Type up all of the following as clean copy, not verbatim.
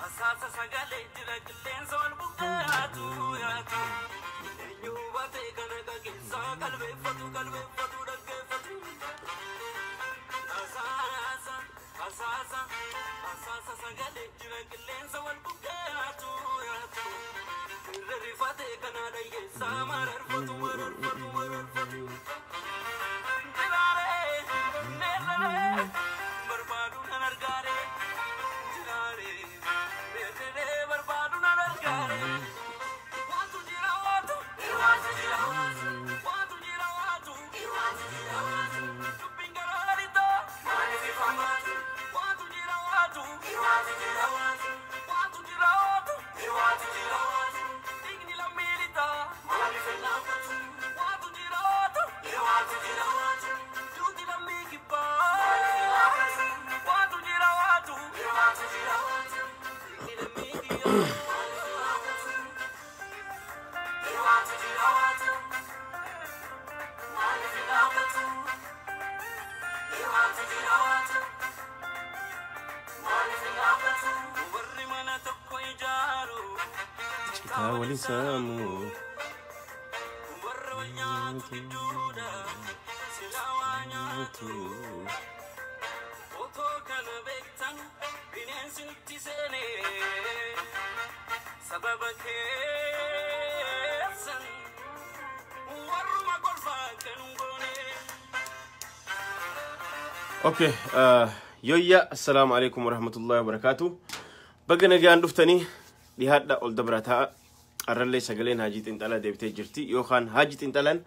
Asasa sagale jira killen sol bukatu yatu yu bate kana ka kisa kalbe fatu dagge fatu asasa sagale jira killen sol bukatu yatu rifate kana dagge samarar fatu dilare nere barbadu nargare Samu warwanya tujuda silawanya tu oto kana bektan binensin tisene sababake san warma golfa kanungone. Okay, yoya assalamu alaikum warahmatullahi wabarakatuh. Bagana gaan duftani di hadda ol dabrata arralle sagalen hajit intala debite jirti yohan hajit intalan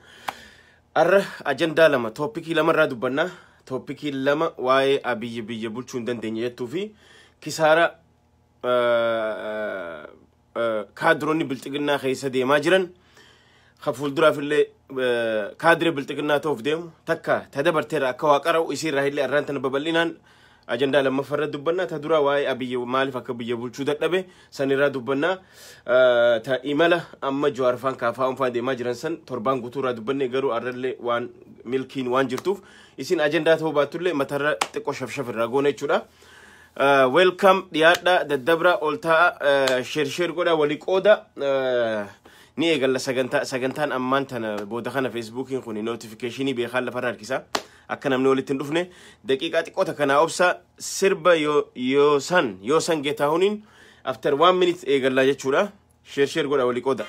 arra agenda lama topiki lama radubanna topiki lama wae abiye bulchun dandenye tufi kisara kadroni biltigna khaysa de majiran khaful dura fille kadre biltigna tof dem takka tadabartera akawaqara isir rahille arrantan babalinan agenda lama farad dubanna tadura wae abiye malif akabiye bulchu daddabe sanira dubanna ta imala amma jawarfan kafa fa de majran san torban gutura dubanne garu arralle wan milkin wan jirtuf isin agenda to batulle matara tiqo shafshaf ragone chuda. Welcome diada dadabra olta share goda wali qoda ni egalla sagantan ammantana bodakhana facebookin khuni notificationi be khalla farar kisa akkana amne walitin dufne daqiqa tiqota kana obsa sirba yosan getahunin after 1 minute egalla jechuda share goda wali qoda.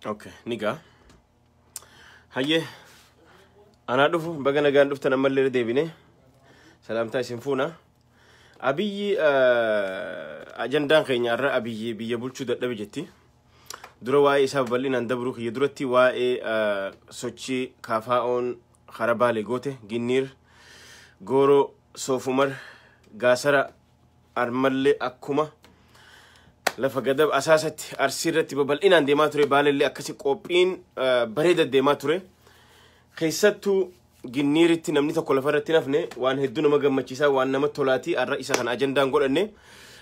Okay, niga. Haye, ana dufu bagana gan dufta na malle debine. Salamta sinfuna. Abiyi ajandan khenya ra abiyi biye bulchu daddabe jetti. Dura wae isa ballinan dabru khiye duratti wae sochi kafaon kharabale gote ginnir goro sofumar gasara armalle akuma lafa gadab asasati arsirati babal inan deema ture baalelle akkasi qophiin bareeda deema ture keessattu ginniritti namni tokko lafarratti nafne waan hedduu nama gammachiisa waan nama tolaati arra isa kan ajandaan godhanne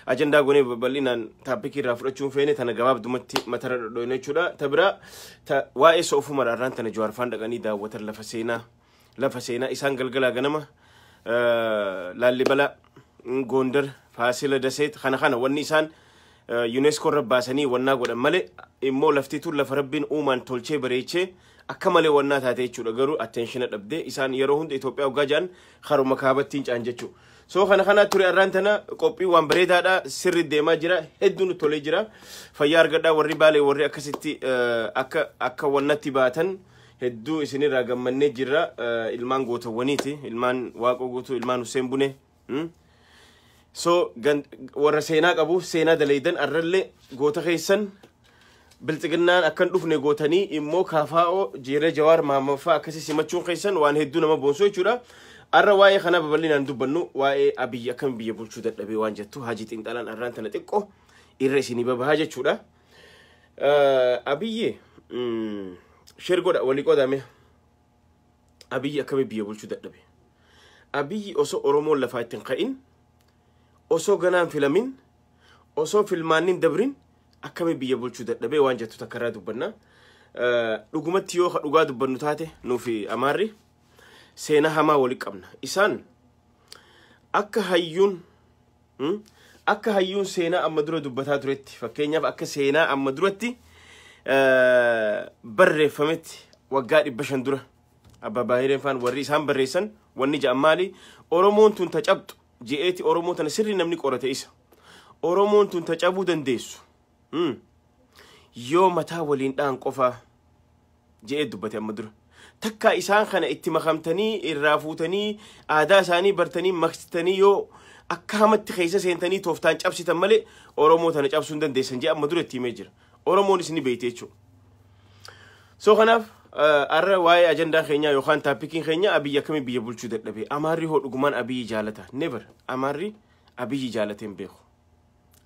ajanda gone babal inan topic irraa fudhachuun feene tana gabaabdumatti matara dhodhoyne jechuudha tabira ta waa'ee soofumar arraan tana jawarfaan dhaqanii daawwatan lafa seenaa lafa seenaa isaan galgalaa ganama Lallibala Gondar Faasila Daseet kana wanni isaan UNESCO rabbaasanii wannaa godhan malee immoo laftitu lafa rabbiin uumaan tolchee bareechee akka malee wannaa taatee jechuudha garuu attention dhabdee isaan yeroo hunda Itoophiyaa waggaa jaan haruma kaabattiin caan jechuu so kana ture arraan tana qophii waan bareedaadha sirri deemaa jira hedduun tolee jira fayyaa argadhaa warri baalee warri akkasitti akka wannatti baatan hedduu isinirraa gammannee jirra ilmaan gootawwaniiti ilmaan waaqoo gootu ilmaan Hussein Bune so warra seenaa qabu seenaa daleeydan arralle goota keessan biltiginnaan akkan dhufne gootanii immoo kaafaa'oo jeera jawaar maamaffaa akkasii simachuun keessan waan hedduu nama boonsoo jechuudha arra waa'ee kana babal'inaan dubbannu waa'ee abiyyi akkam biyya bulchuu dadhabee waan jettu hajii xiinxalaan arraan tana xiqqoo irra isinii babahaa jechuudha abiyyi shergoda wali qodame abiyyi akkam biyya bulchuu dadhabee abiyyi osoo oromoon lafaa ittiin ka'in osoo ganaan filamin osoo filmaannin dabrin akkam biyya bulchuu dadhabee waan jettu takkarraa dubbanna dhugumatti yoo dhugaa dubbannu taate nuufi amaarri seenaa hamaa wali qabna isaan akka hayyuun seenaa amma dura dubbataa turetti fakkeenyaaf akka seenaa amma duratti barreeffametti waggaa 500 dura abba baahireen faan warri isaan barreessan wanni ja'an maali oromoon tun tacabtu je'eeti oromoo tana sirri namni qorate isa oromoon tun tacabuu dandeessu yoo mataa waliin dhaan qofaa je'ee dubbate amma dura takka isaan kana itti makamtanii irraa fuutanii aadaa isaanii bartanii maqsitanii yoo akka hamatti keessa seentanii tooftaan cabsitan malee oromoo tana cabsuun dandeessan jee amma dura itti himee jira oromoon isni beeyte jechuudha so kanaaf arra waa'ee ajandaa keenyaa yookaan taapikiin keenya abiyyi akkami biyya bulchuu dadhabee amaarri hoo dhugumaan abiyyi jaalata never amaarri abiyyi jaalateen beeku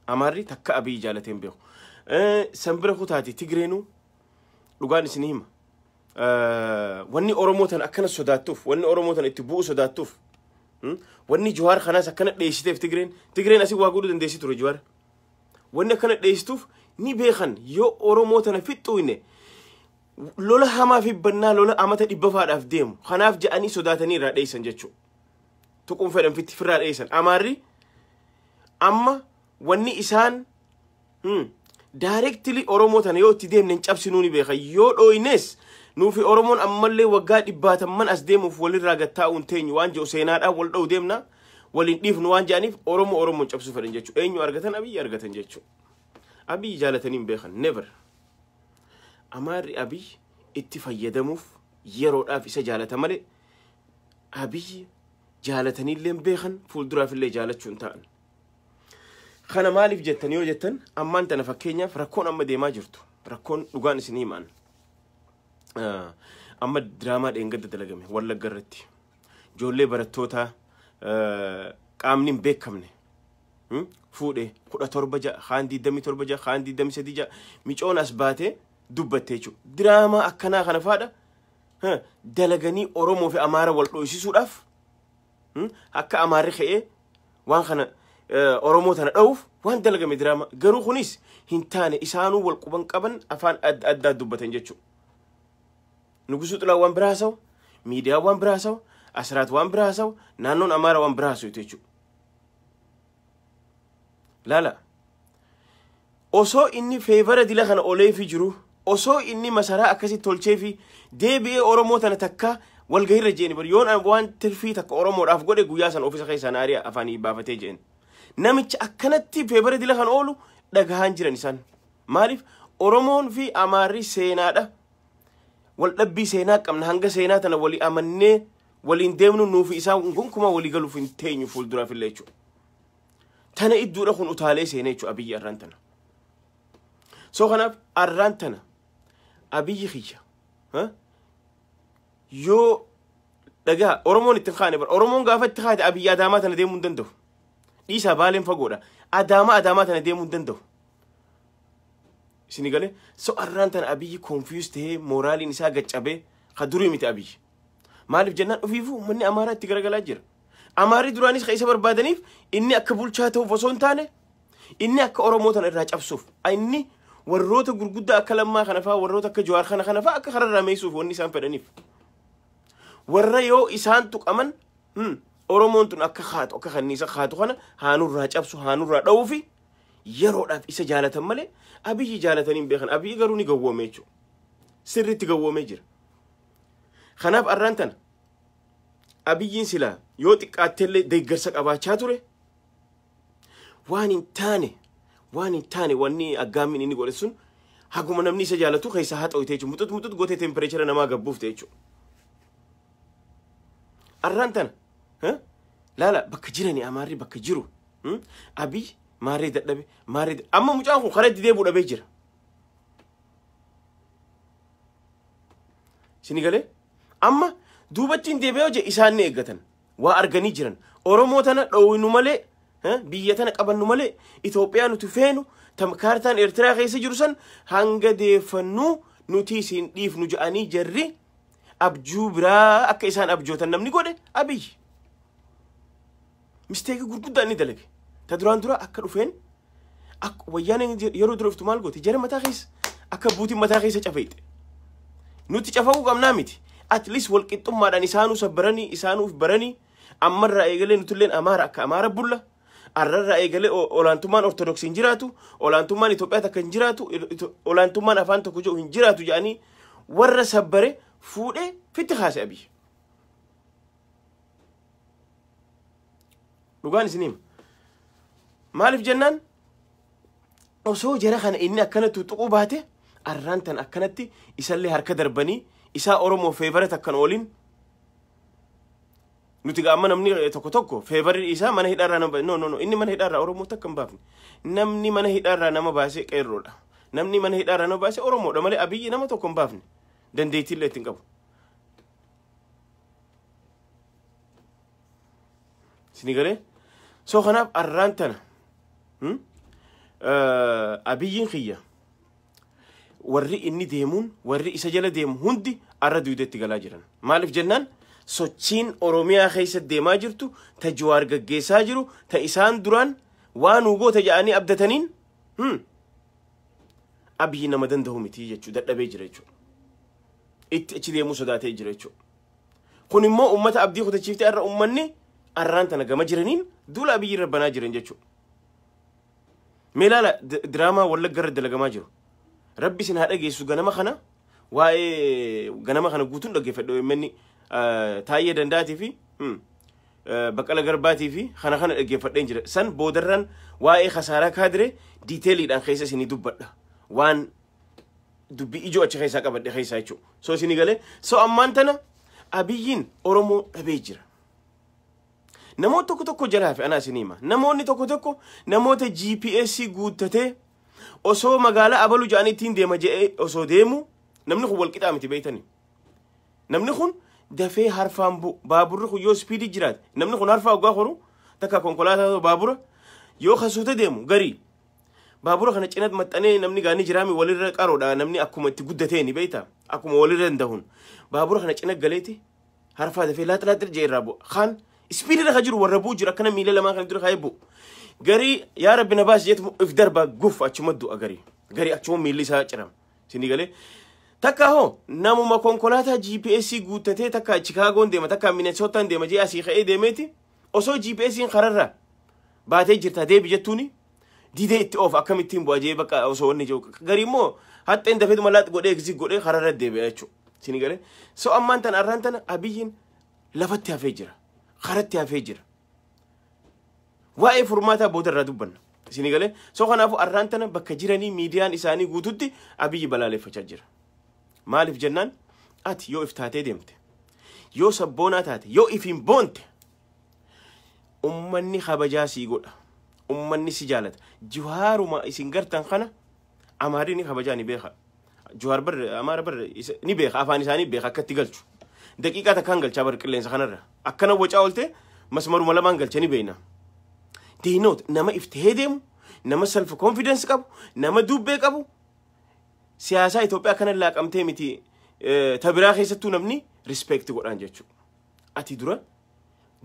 amaarri takka abiyyi jaalateen beeku sanbira kutaati tigreenu dhugaan isin hima wanni oromoo tan akkana sodaattuuf wanni oromoo tan itti bu'u sodaattuuf wanni Jawaar kanaas akkana dheessiteef tigireen asii waa godhuu dandeessi ture Jawaar wanni akkana dheessituuf ni beekan yoo oromoo tana fixxuine lola hamaa fi bannaa lola amata 100 deemu kanaaf ja'anii sodaatanii irraa dheessan jechuu tuquun fedhan fitti firraa dheessan amaarri amma wanni isaan directly oromoo tana yoo itti deemne hin cabsinuu ni beekan yoo dhooynes nuufi oromoon ammallee waggaa 100 as deemuuf walirraa gattaa'uun teenyu waan jedhu seenaadhaan wal dha'u deemna waliin dhiifnu waan jedhaniif oromoon cabsuu fedhan jechuu eenyu argatan abiyyi argatan jechuu abiyyi jaalatanii hin beekan never amaarri abiyyi itti fayyadamuuf yeroodhaaf isa jaalata malee abiyyi jaalataniillee hin beekan fuulduraafillee jaalachuun ta'an kana maaliif jettan yoo jettan ammaan tana fakkeenyaaf rakkoon amma deemaa jirtu rakkoon dhugaan isin himaan amma diraamaa dheengadda dalagame wallagga irratti ijoollee barattoota qaamni hin beekamne fuudhee 17 ja'a kaan 27 ja'a kaan 23 ja'a micoon as baatee dubbattee jechuudha diraamaa akkanaa kana faadha dalaganii oromoo fi amaara wal dho'isisuudhaaf akka amaarri ka'ee waan kana oromoo tana dha'uuf waan dalagame diraamaa garuu kunis hin taane isaanuu wal quban qaban afaan adda dubbatan jechuudha nugusu xulaa waan biraasaw miidiyaa waan biraasaw asraat waan biraasaw naannoon amaara waan biraasaw jechuudha lala osoo inni feevara dila kana olee fi jiru osoo inni masaraa akkasi tolchee fi deebi'ee oromoo tana takka walgahirra jeeni bar yoon waan tirfii takka oromoodhaaf godhe guyyaa san ofiisa keessaa naariyaa afaanii baafatee jeen namicha akkanatti feevara dila kana oolu dhagahaan jiran isaan maaliif oromoon fi amaarri seenaadha wal dhabbii seenaa qabna hanga seenaa tana walii amannee waliin deemnu nuufi isaan gonkumaa walii galuuf hin teenyu fuulduraafillee jechuudha tana idduudha kun utaalee seenee jechuudha abiyyi arraan tana so kanaaf arraan tana abiyyi kiyya yoo dhagaa oromoon itti kaane bar oromoon gaafa itti kaate abiyyi adaamaa tana deemuu hin danda'u dhiisaa baaleen fagoodha adaamaa tana deemuu hin danda'u isini galee so arraan tana abiyyi confused ta'ee moraaliin isaa gaccabe ka durii miti abiyyi maaliif jennaan ofiifuu manni amaaraa itti garagalaa jira amaarri duraanis ka isa barbaadaniif inni akka bulchaa ta'uuf osoo hin taane inni akka oromoo tana irraa cabsuuf inni warroota gurguddaa akka lammaa kana faa warroota akka Jawaar kana faa akka kararraa meessuuf wanni isaan fedhaniif warra yoo isaan tuqaman oromoon tun akka haatu akka kanniisa haatu kana haanurraa cabsu haanurraa dhawufi yeroodhaaf isa jaalatan malee abiyyi jaalataniin beekan abiyyi garuu ni gawwoomee jechuudha sirriitti gawwoomee jira kanaaf arraan tana abiyyiin silaa yoo xiqqaatteellee deeggarsa qabaachaa ture waan hin taane wanni aggaammin inni godhe sun haguma namni isa jaalatu keessa haa xooyte jechuudha mutut gootee tempereechara namaa gabbuufte jechuudha arraan tana laala bakka jirani amaarri bakka jiru abiyyi maarree dadhabe amma mucaan kun karaa didee buudhabee jira sini galee amma duubachiin deebi'ee hojii isaan ni eeggatan waa arganii jiran oromoo tana dhoowwinu malee biyya tana qabannu malee Itoophiyaa nuti feenu kaartaan Eertiraa keessa jiru san hanga deeffannuu nuti isin dhiifnu jedhanii jarri abjuu biraa akka isaan abjootan namni godhe abiyyi misteekii gurguddaa inni dalage ta duraan dura akka dhufeen akka wayyaaneen yeroo dura iftu maal goote jara mataa keessa akka buutiin mataa keessa cafeeyte nuti cafaquu qabnaa miti at least wal qixxummaadhaan isaanuu sabbaranii isaanuuf baranii ammarraa eegalee nutulleen amaara akka amaara bulla arrarraa eegalee olaantummaan ortodoksiin jiraatu olaantummaan Itoophiyaa takka hin jiraatu olaantummaan afaan tokko jiru hin jiraatu jedhanii warra sabbare fuudhee fitti kaase abiyyi dhugaan isiniima maaliif jennaan osoo jara kana inni akkanatti tuquu baate arraan tan akkanatti isallee harka darbanii isaa oromoo feevaret akkan oolin nuti gaamma namni tokko feevarii isaa mana hidhaarraa nama no inni mana hidhaarraa oromoo takka hin baafne namni mana hidhaarraa nama baasee qeerroodha namni mana hidhaarraa nama baasee oromoodha malee abiyyi nama tokko hin baafne dandeettiillee ittiin qabu sini galee soo kanaaf arraan tana abiyyiin kiyya warri inni deemuun warri isa jala deemu hundi arra duudeetti galaa jiran maaliif jennaan sochiin oromiyaa keessa deemaa jirtu ta Jawaar gaggeessaa jiru ta isaan duraan waan ugoota jedhanii abdataniin abiyyi nama danda'u miti jechuu dadhabee jira jechuudha itti achi deemuu sodaatee jira jechuudha kun immoo ummata abdii kutachiiftee arra ummanni arraan tana gama jiraniin duula abiyyi rabbanaa jiran jechuudha meelaala diraamaa wallagga irra dalagamaa jiru rabbi sin haa dhageessu ganama kana waa'ee ganama kana guutuun dhaggeeffadhu emmanni Taayyee Danda'aatii fi Baqqala Garbaatii fi kana dhaggeeffadheen jira san boodarraan waa'ee khasaaraa kaadiree diiteeliidhaan keessa isinii dubbadha waan dubbii ijoo achi keessaa qabadhe keessaa jechuudha soo isinii galee soo ammaan tana abiyyiin oromoo dhabee jira namoota tokko jalaa fi anaa isinii hima namoonni tokko namoota GPS guuttatee osoo magaalaa abalu jedhanii ittiin deema jedhee osoo deemu namni kun wal qixaa miti beeytanii namni kun dafee harfaan baaburri kun yoo spiidii jiraate namni kun harfaa waggaa horu takka konkolaataa baabura yoo kasuute deemu garii baabura kana cinatti maxxanee namni gaanii jiraami walirra qaroodha namni akkuma itti guddatee ni beeyta akkuma walirra danda'uun baabura kana cinatti galeeti harfaa dafee laaxilaaxir jee irraa bu'a kaan spiidii irra jiru warra bu'u jiru akkana miila lamaa kan dura kaayee bu'u garii yaa rabbi na baas jeetu if darba guf achuma du'a garii achuma miilli isaa cirama sinii galee takka ho namuma konkolaataa GPS guuttatee takka Chicaagoon deema takka Minnesotaan deema jee asii ka'ee deemeeti osoo GPSin kararra baatee jirta deebi jettuuni didee itti oof akkamittiin bu'a jee bakka osoo wanni jiru garii immoo haxxeen dafeetu malaat godhee exit godhee kararra deebi'a jechuudha sinii galee soo ammaan tan arraan tana abiyyiin lafatti hafee jira karatti hafee jira waa'ee furmaataa boodarraa dubbanna sinii galee soo kanaafu arraan tana bakka jiranii miidiyaan isaanii guututti abiyyi balaaleffachaa jira maaliif jennaan ati yoo iftaatee deemte yoo sabboonaa taate yoo ifiin boonte ummanni kabajaa sii godha ummanni si jaalata Jawaaruma isin gartan kana amaari ni kabajaa ni beeka Jawaar bar amaara bar ni beeka afaan isaanii beeka akkatti galchu daqiiqaa takkaan galchaa bar qilleensa kanarra akkana wacaa oolte masmaruma lamaan galcha ni beeyna diinoot nama iftee deemu nama self confidence qabu nama dubbee qabu siyaasaa Itoophiyaa kana laaqamtee miti tabiraa keessattuu namni respect godhaan jechuudha ati dura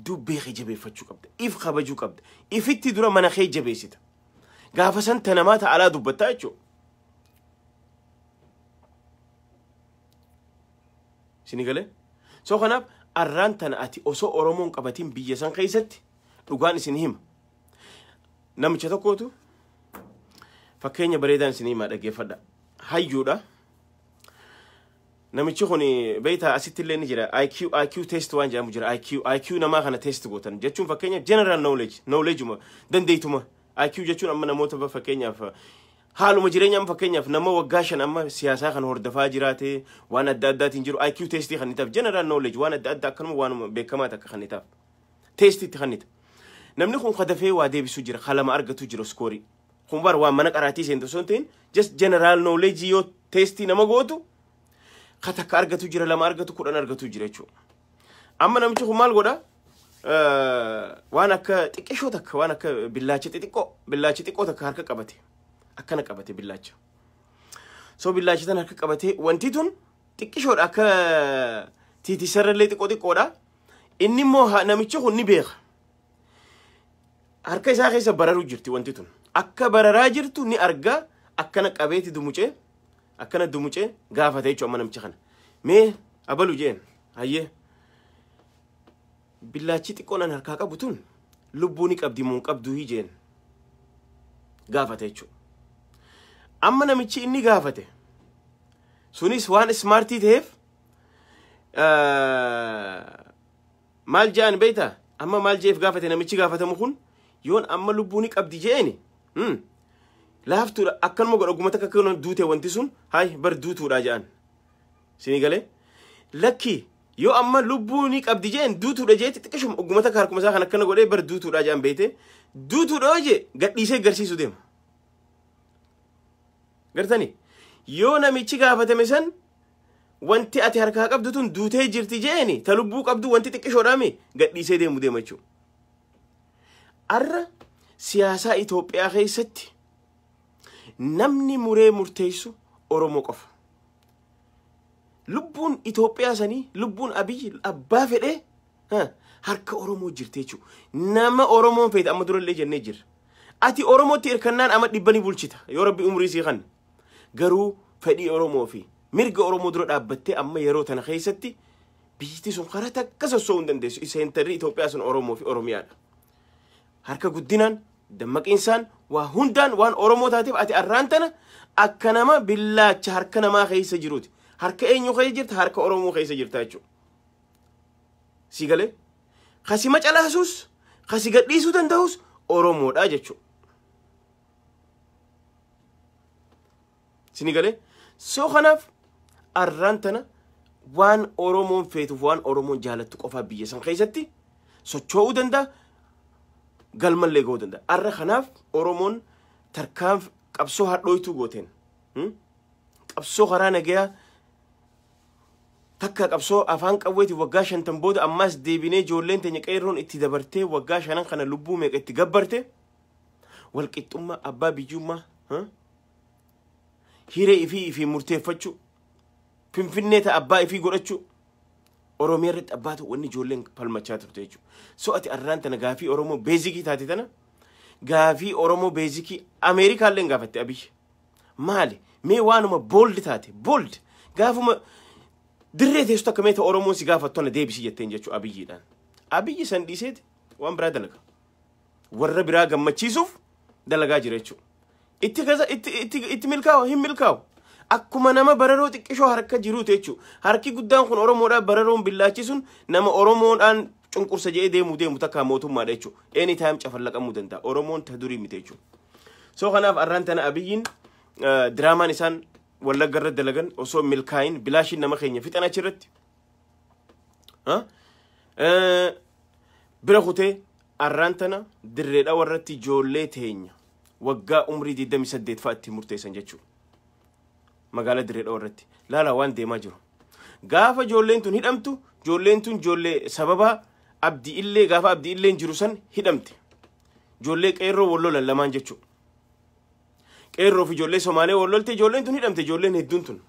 dubbee kee jabeeffachuu qabda if kabajuu qabda ifitti dura mana kee jabeessita gaafa san tanamaa ta'alaa dubbattaa jechuudha sinii galee soo kanaaf arrantana ati oso oromoon qabatin biyya san keessatti dhugaan isin hima namicha tokkootu fakkeenya bareedaan isin hima dhaggeeffadha hayyuudha namichi kun beeyta asitti illee ni jira IQ test waan jedhamu jira IQ namaa kana test gootan jechuun fakkeenya general knowledge dandeeytuma IQ jechuun amma namoota fakkeenyaaf haaluma jireenya amma fakkeenyaaf nama waggaa 5 amma siyaasaa kan hordofaa jiraate waan adda addaatiin jiru IQ test kan itaaf general knowledge waan adda addaa akkanuma waan beekamaa takka kan itaaf test itti kan ita namni kun qadafee waa deebisu jira khalama argatu jira scoori kun bar waan mana qaraatii seento sonteen just general knowledge yo test nama gootu kataka argatu jira lama argatu kudhan argatu jira jechuudha amma namichi kun maal godha waan akka xiqqishoo takka waan akka billaacha xiqqoo takka harka qabate akkana qabate billaacha so billaacha tan harka qabate wanti tun xiqqishoodha akka tiiti sarallee xiqqoodha inni immoo namichi kun ni beeka harka isaa keessa bararu jirti wanti tun akka bararaa jirtu ni arga akkana qabeeti dumucee akkana dumucee gaafate jechuudha amma namicha kana mee abalu jeen hayyee billaachi xiqqoonan harkaa qabu tun lubbuu ni qabdi moo qabdu hijeen gaafate jechuudha amma namichi inni gaafate sunis waan smartii ta'eef maal jaan beeyta amma maal jeef gaafate namichi gaafatamu kun yoon amma lubbuu ni qabdi jeeni laaftuudha akkanuma godha ogumata akka duute wanti sun hay bar duutuudha jaan sini galee lakki yoo amma lubbuu ni qabdi jeen duutuudha jeetti xiqqishum ogumata harkuma isaa kan akkana godhee bar duutuudha jaan beeyte duutuudha hojje gadhiisee garsiisu deema gartani yoo namichi gaafatame san wanti ati harkaa qabdu tun duutee jirti jeeni ta lubbuu qabdu wanti xiqqishoodhaami gadhiisee deemu deema jechuudha arra siyaasaa Itoophiyaa keessatti namni muree murteessu Oromoo qofa lubbuun Itoophiyaa sanii lubbuun Abiy abbaa fedhee harka Oromoo jirti jechuudha nama Oromoon feete amma durallee jennee jirra ati Oromootti hirkannaan amma dhibbanii bulchita yoo rabbi umrii sii kanne garuu fedhii Oromoo fi mirga Oromoo dura dhaabbattee amma yeroo tana keessatti biyyi sun karaa takka sossoo hin dandeessu iseentarri Itoophiyaa sun Oromoo fi Oromiyaadha harka guddinaan dammaqiinsaan waa hundaan waan Oromoo taateef ati arraantana akka nama billaacha harka namaa keessa jiruuti harka eenyu keessa jirta harka Oromoo keessa jirta jechuudha si galee kasi macalaasus kasi gadhiisuu danda'us Oromoodha jechuudha sini galee soo kanaaf arraantana waan Oromoon feetuuf waan Oromoon jaalattu qofaa biyya san keessatti socho'uu danda'a galmallee ga'uu danda'a arra kanaaf Oromoon tarkaan qabsoo hadhooytuu gooteen qabsoo karaa nagayaa takka qabsoo afaan qawweeti waggaa 50 booda ammas deebinee ijoolleen teenya qeerroon itti dabartee waggaa 5 kana lubbuu meeqa itti gabbarte wal qixxummaa abbaa biyyummaa hiree ifii murteeffachuu finfinnee ta abbaa ifii godhachuu Oromiyaa irratti abbaatu wanni ijoolleen falmachaa turte jechuudha so ati arraantana gaafii Oromoo beezikii taate tana gaafii Oromoo beezikii Ameerikaallee gaafatte Abiy maali mee waanuma bold taate bold gaafuma dirree teessu takka meeta Oromoon si gaafattu ana deebisi jetteen jechuudha Abiyyiidhaan Abiyyi san dhiiseeti waan biraa dalaga warra biraa gammachiisuuf dalagaa jira jechuudha itti milkaa'u hin milkaa'u akkuma nama bararoo xiqqishoo harka jiruuti jechuudha harki guddaan kun Oromoodhaan bararoon billaachisuun nama Oromoodhaan cunqursa jedhee deemu takka mootummaadha jechuudha anytime cafallaqamuu danda'a Oromoon ta durii miti jechuudha so kanaaf arraantana Abiyyiin diraamaan isaan wallagga irratti dalagan osoo milkaa'in bilaashin nama keenya fixan achirratti bira kutee arraantana dirreedha warratti ijoollee teenya waggaa umrii 28 fa'aatti murteessan jechuudha magaalaa dirreedha warratti laala waan deemaa jiru gaafa ijoolleen tun hidhamtu ijoolleen tun ijoollee sababa abdii illee gaafa abdii illeen jiru san hidhamte ijoollee qeerroo wallolan lamaan jechuudha qeerroo fi ijoollee Somaalee wallolte ijoolleen tun hidhamte ijoolleen hedduun tun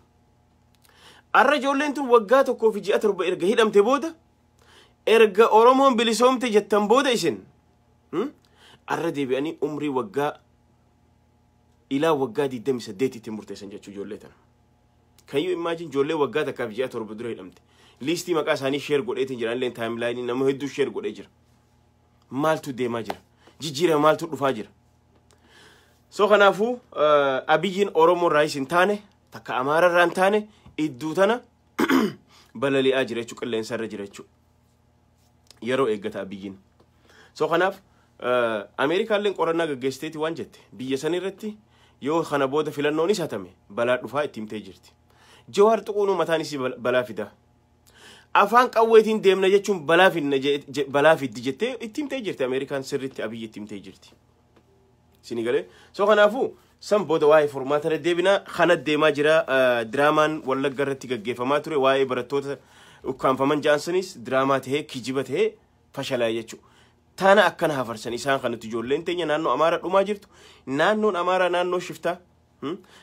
arra ijoolleen tun waggaa tokkoo fi ji'a torba erga hidhamte booda erga Oromoon bilisoomte jettan booda isin arra deebi'anii umrii waggaa ilaa waggaa 28 itti murteessan jechuu ijoollee tana can you imagine ijoollee waggaa takkaaf ji'a torba dura hidhamte liistii maqaa isaanii sheer godheetiin jiran illee taayimlaayinii nama hedduu sheer godhee jira. Maaltu deemaa jira? Jijjiirama maaltu dhufaa jira? So kanaafuu Abiyyiin Oromoo irraa hin taane takka Amaara irraa hin taane idduu tana balali'aa jira jechuudha, qilleensa irra jira jechuudha. Yeroo eeggata Abiyyiin. So kanaaf Ameerikaalleen qorannaa gaggeessiteeti waan jette biyya san irratti yoo kana booda filannoon isa hatame balaa dhufaa itti himtee jirti. Jawaar Xuquunuu mataan isii balaa fida. Afaan qawweetiin deemna jechuun balaa fiddi jettee itti himtee jirti. Ameerikaan sirriitti Abiyyi itti himtee jirti. Sini galee. So kanaafuu san booda waa'ee formaata deddeebinaa kana deemaa jira. Diraamaan Wallagga irratti gaggeeffamaa ture waa'ee barattoota ukkaanfaman jaansanis diraamaa tahee kijiba tahee fashalaa jechuudha. Tana akkana hafarsan isaan kanatti ijoolleen teenya naannoo Amaaraa dhumaa jirtu. Naannoon Amaaraa naannoo shiftaa.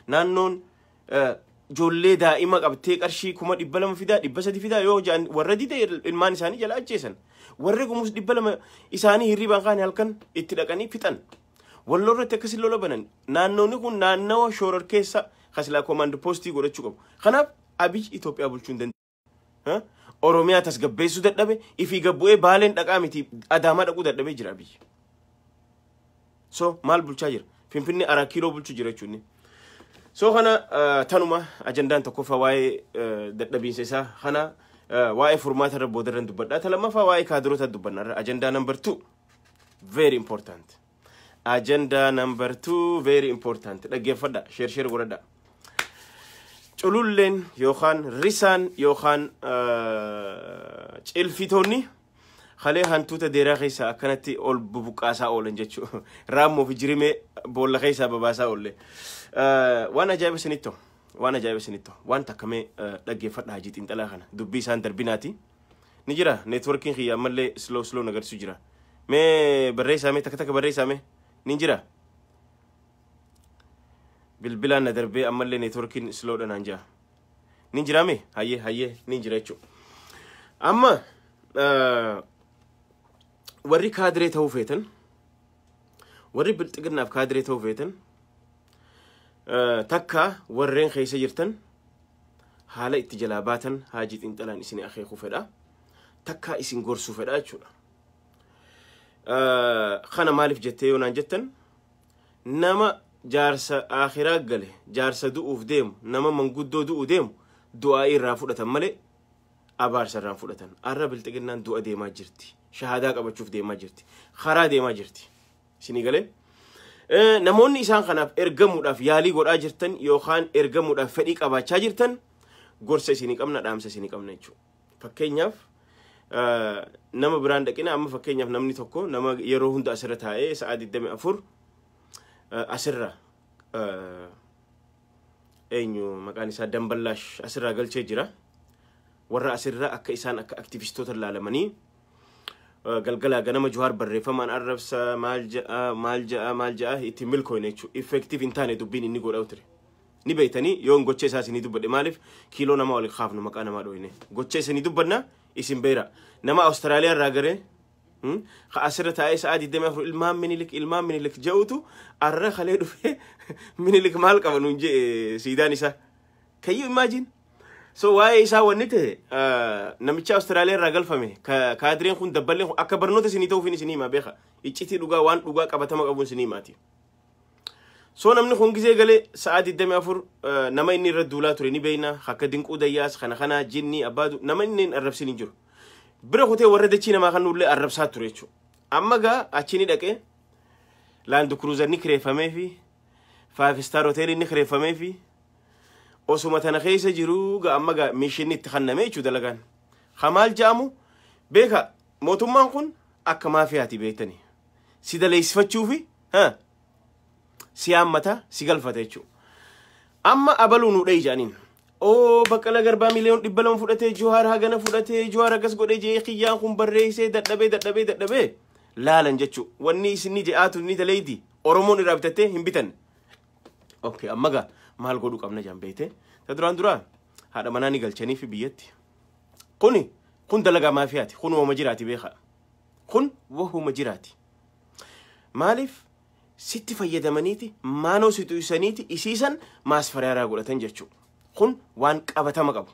Naannoon ijoollee daa'ima qabtee qarshii 200 fidaa 300 fidaa yoo warra dide ilmaan isaanii jala ajjeesan. Warri gumus 200 isaanii hirribaan kaan halkan itti dhaqanii fixan. Walloo irratti akkasii lola banan. Naannoonni kun naannoo shoorar keessa kasilaa command postii godhachuu qabu. Kanaaf Abiy Itoophiyaa bulchuu hin danda'u. Oromiyaa tasgabbeessuu dadhabe ifii gabbu'ee Baaleen dhaqaa miti Adaamaa dhaquu dadhabee jira Abiy. So maal bulchaa jira? Finfinnee 4 kiiloo bulchuu jira jechuudha. So kana tanuma ajandaan tokkoffaa waa'ee dadhabiinsa isaa kana waa'ee furmaata irra boodarran dubbadhaa. Ta lammaffaa waa'ee kaadiroota dubbanna. Ajandaa number 2 very important. Agenda number 2 very important. Dhaggeeffadha, share godhadha. Cululleen yookaan risaan yookaan cilfitoonni halee hantuuta deeraa keessaa akkanatti ol bubuqaasaa oolan jechuudha. Raammoo fi jirimee boolla keessaa babaasaa oolle. Waan ajaa'iba isinitto. Waan takkamee dhaggeeffadha hajii xiinxalaa kana. Dubbii isaan darbinaati. Ni jira neetworkiin kiyya ammallee slow nagarsiisu jira. Mee barreessaame takka barreessaame ni jira. Bilbilaan na darbee ammallee neetworkiin slow dhanaan jira. Ni jiraame hayyee ni jira jechuudha. Amma warri kaadiree ta'uu feetan warri bilxiginnaaf kaadiree ta'uu feetan takka warreen keessa jirtan haala itti jalaa baatan hajii xiinxalaan isin akeekuu fedha. Takka isin gorsuu fedha jechuudha. Kana maaliif jettee yoo naan jettan nama jaarsa akhiraa gale jaarsa du'uuf deemu nama manguddoo du'u deemu du'aa irraa fudhatan malee abaarsa irraa fudhatan. Arra bilxiginnaan du'a deemaa jirti. Shahadaa qabachuuf deemaa jirti. Karaa deemaa jirti. Isinii galee namoonni isaan kanaaf ergamuudhaaf yaalii godhaa jirtan yookaan ergamuudhaaf fedhii qabaachaa jirtan gorsa isinii qabna dhaamsa isinii qabna jechuudha. Fakkeenyaaf nama biraan dhaqina amma fakkeenyaaf namni tokko nama yeroo hunda asirra taa'ee sa'a 24 asirra eenyu maqaan isaa Damballaash asirraa galchee jira. Warra asirra akka isaan akka aktivistoota laalamanii galgala ganama Jawaar barreeffamaan arrabsa maal ja'a itti milkooyne jechuudha. Effective hin taane dubbiin inni godhaa ture. Ni beeytanii yoo gochee isaa isinii dubbadhe maaliif kiiloo nama wal kaafnu maqaa namaa dhooyne. Gochee isinii dubbanna isin beera. Nama Awustiraaliyaa irraa garee asirra taa'ee sa'a 24 ilmaan minilik jedhutu arra kalee dhufee minilik maal qaba nuun jee siidaan isaa. Can you imagine? So waa'ee isaa wanni ta'e namicha Awustiraaliyaa irraa galfame kaadireen kun dabballeen kun akka barnoota isinii ta'uufin isinii himaa beeka. Iccitii dhugaa waan dhugaa qabatama qabuun isinii himaati. So namni kun gisee galee sa'a 24 nama inni irra duulaa ture ni beeyna akka dinquu dayyaas kana jinni abbaadu nama inni arrabsin hin jiru. Bira kutee warra dachii namaa kan nullee arrabsaa ture jechuudha. Amma gaa achi ni dhaqee Land Cruiser ni kireeffamee fi 5-star hotel ni kireeffamee fi osuma tana keessa jiru gaa amma gaa mishinni itti kannamee jechuudha dalagaan. Hamaal jaamu beeka mootummaan kun akka maafiyaati beektanii. Si daleessifachuu fi si hammata si galfata jechuudha. Amma abaluu nu dhee jaaniin. Baqqala Garbaa miliyoon 200 fudhatee Jawaar hagana fudhatee Jawaar agas godhee jee xiyyaan kun barreessee dadhabee laalan jechuudha. Wanni isinni je'aatu ni taleeyti Oromoon irraa bitattee hin bitan. Okay amma gaa maal godhu qabna jaan beeyte. Ta duraan haadha manaa ni galchanii fi biyyatti. Kun dalagaa maafiyaati. Kun wama jiraati beeka. Kun wahuma jiraati. Maaliif sitti fayyadamaniiti maanoo situ isaniiti isiisan maasfaraaraa godhatan jechuudha. Kun waan qabatama qabu.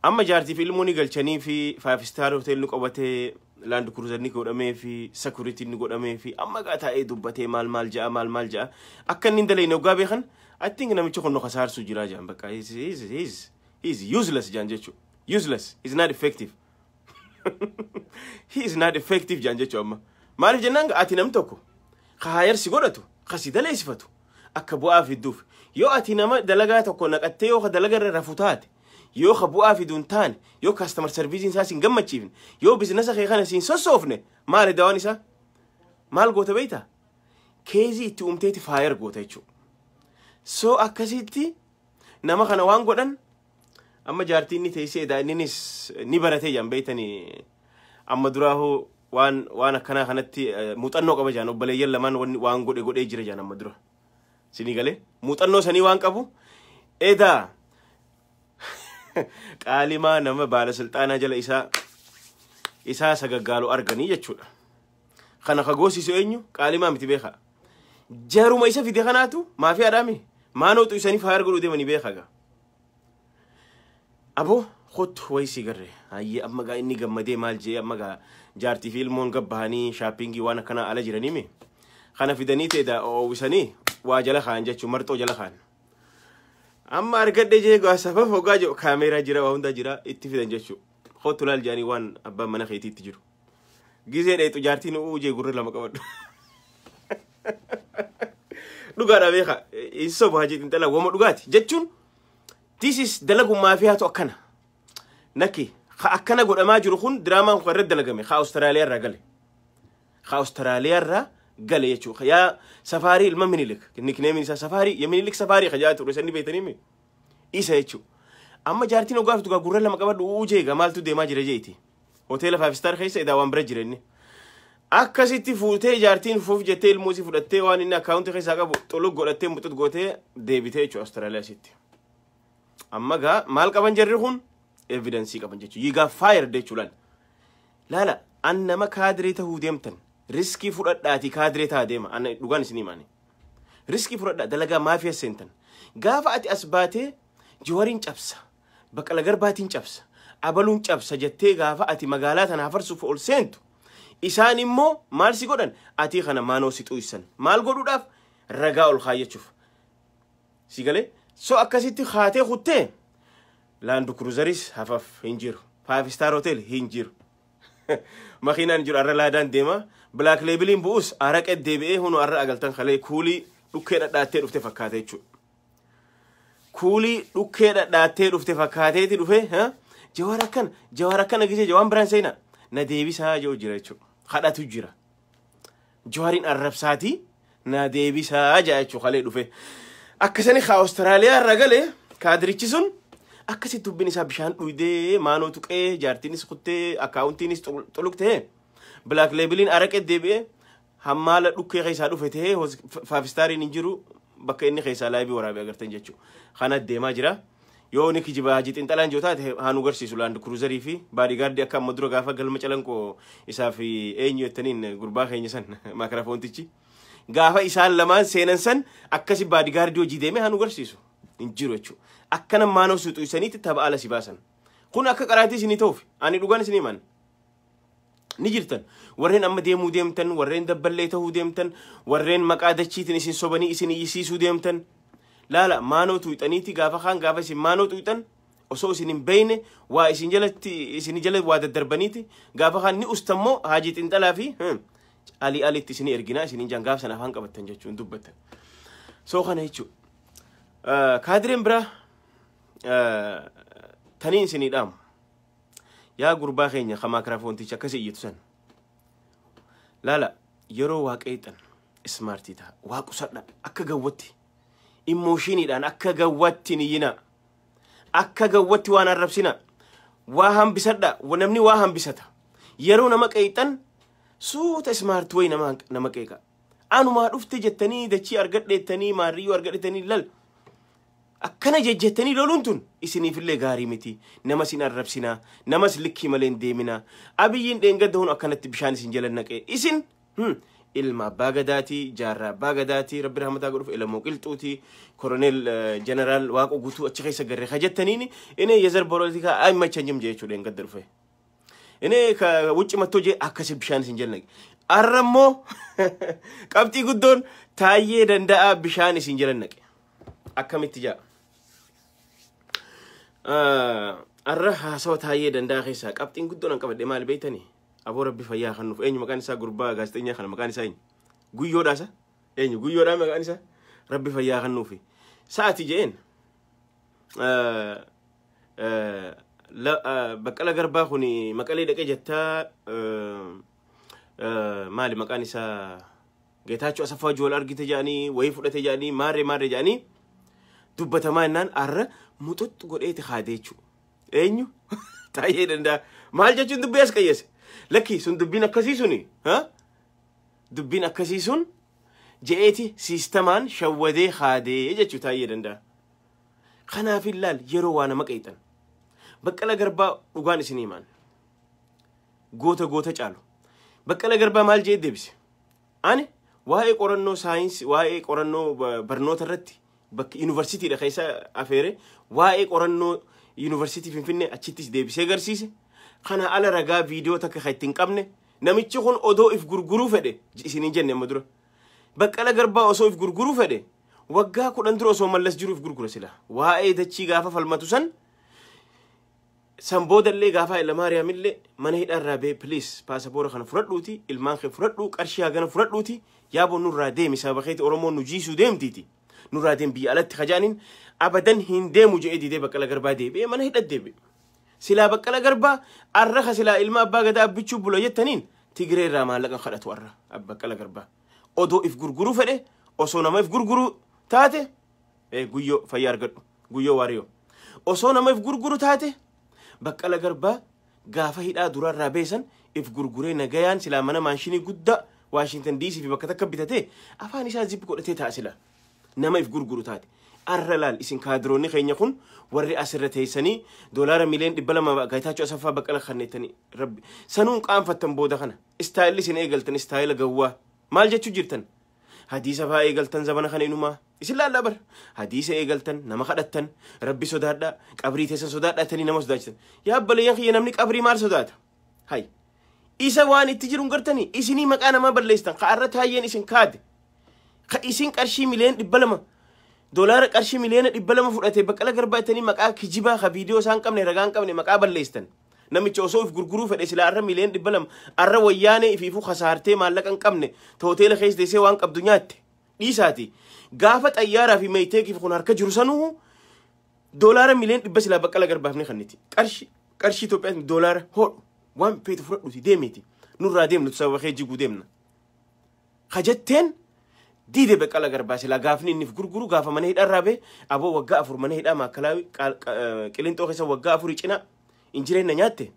amma jaartii fi ilmoonni galchanii fi 5 star hotel nu qabatee land cruiser ni godhamee fi security ni godhamee fi amma taa'ee dubbatee maal ja'a akka inni dalee ne ogaa beekan I think namichi kun no khasaarsu jira jaan bakka he's useless jaan jechu useless he's not effective he is not effective jaan jechu amma maaliif jennaan ati nam tokko khayar si godhatu khasi dalee sifatu akka bu'aa fiduuf yoo ati nama dalagaa tokko naqattee yoo dalagaa irra rafutaate yoo bu'aa fiduun taane yoo customer service isaa sin gammachiifne yoo business kee kana sin sossoofne maal dawaan isaa maal goota beeyta keezi itti umteeti fire goota jechu so akkasitti nama kana waan godhan amma jaartiin ni teessee daa'innis ni baratee jaan beeytanii amma duraahu waan akkana kanatti muuxannoo qaba jaan obboleeyyan lamaan waan godhee jira jaan amma dura sini galee muuxannoo sanii waan qabu edaa qaalimaa nama baala sultaanaa jala isaa sagaggaalu arganii jechuudha kana kagoosisu eenyu qaalimaa miti beeka jaruma isa fide kanaatu maafi adami maanootu isanii faayar godhu deemanii beeka ga abo khottu waysi garre ayye amma ga inni gammadee maal jee amma ga jaartii fi ilmoon gabbahanii shoppingii waan kana ala jiranii me kana fidanii teeda owisanii waa jala khaan jechu marxoo jala khaan amma argadde jee gaasafaa fogaa jo kaamera jira waa hunda jira itti fidan jechu khottu laal jaanii waan abbaan mana keetiitti jiru gizee dheetu jaartiin uujee gurra lama qabadhu dhugaadha beeka isa baajii intala wama dhugaati jechuun this is dalagummaa fi haatu akkana naki akkana godhamaa jiru kun diraamaan kun irratti dalagame Austraaliyaa irraa gale jechuudha yaa safarii ilma minilik nickname isaa safarii ya minilik safarii khajaatu rusani beetanii mi isa jechuudha amma jaartiin ogaaf tuga gurra lama qabadhu uujee gamaaltu deemaa jira jeeti hoteela 5 star keessa idaawwan bira jirenni akkasitti fuutee jaartiin fuuf jettee ilmoosi fudhattee waan inni account keessa qabu xolog godhattee mutut gootee deebitee jechuudha Austraaliyaa sitti amma gaa maal qaban jarri kun evidence qaban jechuudha yiga fire jechuudha laala annama kaadree ta'uu deemtan riski fudhadhaati kaadree taa deema anna dhugaan isinii maani riski fudhadhaa dalagaa maafiya sentan gaafa ati asbaatee jiwariin cabsa baqala garbaatiin cabsa abaluun cabsa jettee gaafa ati magaalaa tana farsuuf ol seentu isaan immoo maal si godhan ati kana maanoo si xuisan maal godhuudhaaf ragaa ol kaayachuuf si galee so akkasitti khaatee kuttee land cruiseris hafaf hinjiru 5 star hotel hinjiru makiinaan jiru arra laadaan deema black labelin buus araqee deebi'ee hunu arra agaltan khalee kuulii dhukkee dhadhaattee dhufte fakkaatee jechuudha kuulii dhukkee dhadhaattee dhufte fakkaateeti dhufe jawara kana gisee jawaan biraan seena na deebisaa joo jira jechuudha kadhatu jira jawariin arrabsaati na deebisaa jaa jechuudha khalee dhufe akkasani Austraaliyaa irra galee kaadirichi sun akkasitti dubbin isaa bishaan dhuydee maanoo tuqee jaartiinis kuttee akkaawuntiinis xuluqtee black labelin araqee deebi'ee hammaala dhukkee keessaa dhufe ta'ee 5 stariin hin jiru bakka inni keessaa laayibii waraabee agartan jechuudha kana deemaa jira yoo ni kijiba hajii xinxalaan jootaate haanu garsiisu land cruiserii fi bodyguard akka amma dura gaafa galma calanqoo isaa fi eenyu jettaniin gurbaa keenya san maakiraafoontichi gaafa isaan lamaan seenan san akkasi bodyguard hojii deemee haanu garsiisu hin jiru jechuudha akkana maanoo suuxu isaniitti tapha ala si baasan kun akka qaraatii isinii ta'uuf ani dhugaan isinii man ni jirtan warreen amma deemuu deemtan warreen dabballee ta'uu deemtan warreen maqaa dachiitiin isin sobanii isin iyyisiisuu deemtan laala maanoo tuuxaniiti gaafa kaan gaafa isin maanoo tuuxan osoo isin hin beeyne waa isin jalatti isin jala waa daddarbaniiti gaafa kaan ni ustammoo haajii xinxalaa fi alitti isin erginaa isin jangaaf sana afaan qabattan jechuun dubbatan soo kana jechuudha kaadiriin bira taniin isinii dhaamu yaa gurbaa keenya kamaa kiraafoontichi akkasii iyyitu san laala yeroo waaqeexan ismaartii ta'a waaqusadha akka gawwatti immooshiiniidhaan akka gawwatti niyyina akka gawwatti waan arrabsina waa hambisadha namni waa hambisata yeroo nama qeexan suuta ismaartii way nama qeeqa anumaa dhufte jettanii dachii argadheettanii maarriyyuu argadheettanii lal akkana jejjettanii loluun tun isiniifillee gaarii miti nama sin arrabsinaa namas likkii malee hin deeminaa abiyyiin dheengadda hun akkanatti bishaan isin jala naqee isin ilma abbaa gadaati jaarraa abbaa gadaati rabbi rahmataa godhuuf ilmoo qilxuuti koroneel jeneraal waaqo guutuu achi keessa garree kajettaniini inni yazar borotika ay machanjim jechuudha hin gadda dhufe inni ka wucci mattoo jee akkasi bishaan isin jennaqe arrammoo qabxii guddoon taayyee danda'a bishaan isin jennaqe akkamitti jaa arra haasawa taayyee danda'a keessa qabxiin guddoon an qabadhe maal beeytanii aboo rabbi fayyaa kan nuuf eenyu maqaan isaa gurbaa gaazexeenyaa kana maqaan isaa guyyoodhaasa eenyu guyyoodhaa maqaan isaa rabbi fayyaa kan nuufi sa'ati jeen baqqala garbaa kun maqalee dhaqee jettaa maali maqaan isaa geetaachoo asaffaa jool argite jedhanii wayii fudhate jedhanii maarree jedhanii dubbatamaa innaan arra muxuxxu godheeti haadee jechuu eenyu taayyee danda'a maal jechuun dubbii as qayyase lakki sun dubbiin akkasii suni dubbiin akkasii sun je'eeti siistamaan shawwadee haadee jechuu taayyee danda'a kanaaf ilaal yeroo waa nama qeexan baqqala garbaa dhugaan isin himaan goota caalu baqqala garbaa maal jee deebise ani waa'ee qorannoo saayinsii waa'ee qorannoo barnoota irratti bakki yuunivarsiitiidha keessa afeere waa'ee qorannoo yuunivarsiitii Finfinnee achittis deebisee agarsiise kana ala ragaa viidiyoo takka kan ittiin qabne namichi kun odoo if gurguruu fedhe isiniin jenne amma dura baqqala garbaa osoo if gurguruu fedhe waggaa 10 dura osoo mallas jiru if gurgura sila waa'ee dachii gaafa falmatu san boodallee gaafa ila maariyaamillee mana hidhaarraa bee please paasapoora kana fudhadhuuti ilmaan kee fudhadhuu qarshii hagana fudhadhuuti yaaboo nurraa deemi sababa keeti oromoon nu jiisuu deemtiiti nurraa deem biyya alatti kajaaniin abadan hin deemu je'ee didee baqqala garbaa deebi'ee mana hidhat deebi'e silaa baqqala garbaa arra silaa ilma abbaa gadaa abbichuu bulo jettaniin Tigiree irraa maallaqa kadhatu arra baqqala garbaa odoo if gurguruu fedhe osoo nama if gurguruu taate guyyoo fayyaa argadhu guyyoo waariyoo osoo nama if gurguruu taate baqqala garbaa gaafa hidhaa durarraa beesan if gurguree nagayaan silaa mana maanshinii guddaa Washington DC fi bakka takka bitatee afaan isaa zip godhatee ta'a silaa nama if gurguru taate arra laal isin kaadiroonni keenya kun warri asirra teessanii $1 miliyoon 200 gaayitaachuu asaffaa baqqala kanneettanii rabbi sanuun qaanfattan booda kana istaayilli isin eegaltan istaayila gawwaa maal jechuu jirtan hadiisa faa eegaltan zabana kana inumaa isin laallaa bar hadiisa eegaltan nama kadhattan rabbi sodaadhaa qabrii teessan sodaadhaatanii nama sodaachisan yaa abbalayyan kiyya namni qabrii maal sodaata hay isa waan itti jiruun gartanii isinii maqaa namaa balleessan ka arra taayyeen isin kaade ka isin qarshii miliyoon 200 $1 qarshii miliyoona 200 fudhate baqqala garbaa ittanii maqaa kijibaa ka viidiyoo isaan qabne ragaan qabne maqaa balleessan namicha osoo if gurguruu fedhe sila arra miliyoon 200 arra wayyaanee ifiifuu kasaartee maallaqa hin qabne ta hoteela keessa deessee waan qabdu nyaatte dhiisaati gaafa xayyaaraa fi meeyteekiif kun harka jiru sanuu $1 miliyoon 100 sila baqqala garbaafne kanniti qarshii Itoophiyaa $1 hodhu waan peetu fudhadhuti deemiti nurraa deemnu sababa kee jiguu deemna kajatteen diide baqqala garbaa sila gaafni inni gurguru gaafa mana hidhaarraa bee aboo waggaa 4 mana hidhaa maakalaawi qilintoo keessa waggaa 4 cina injireenya nyaatte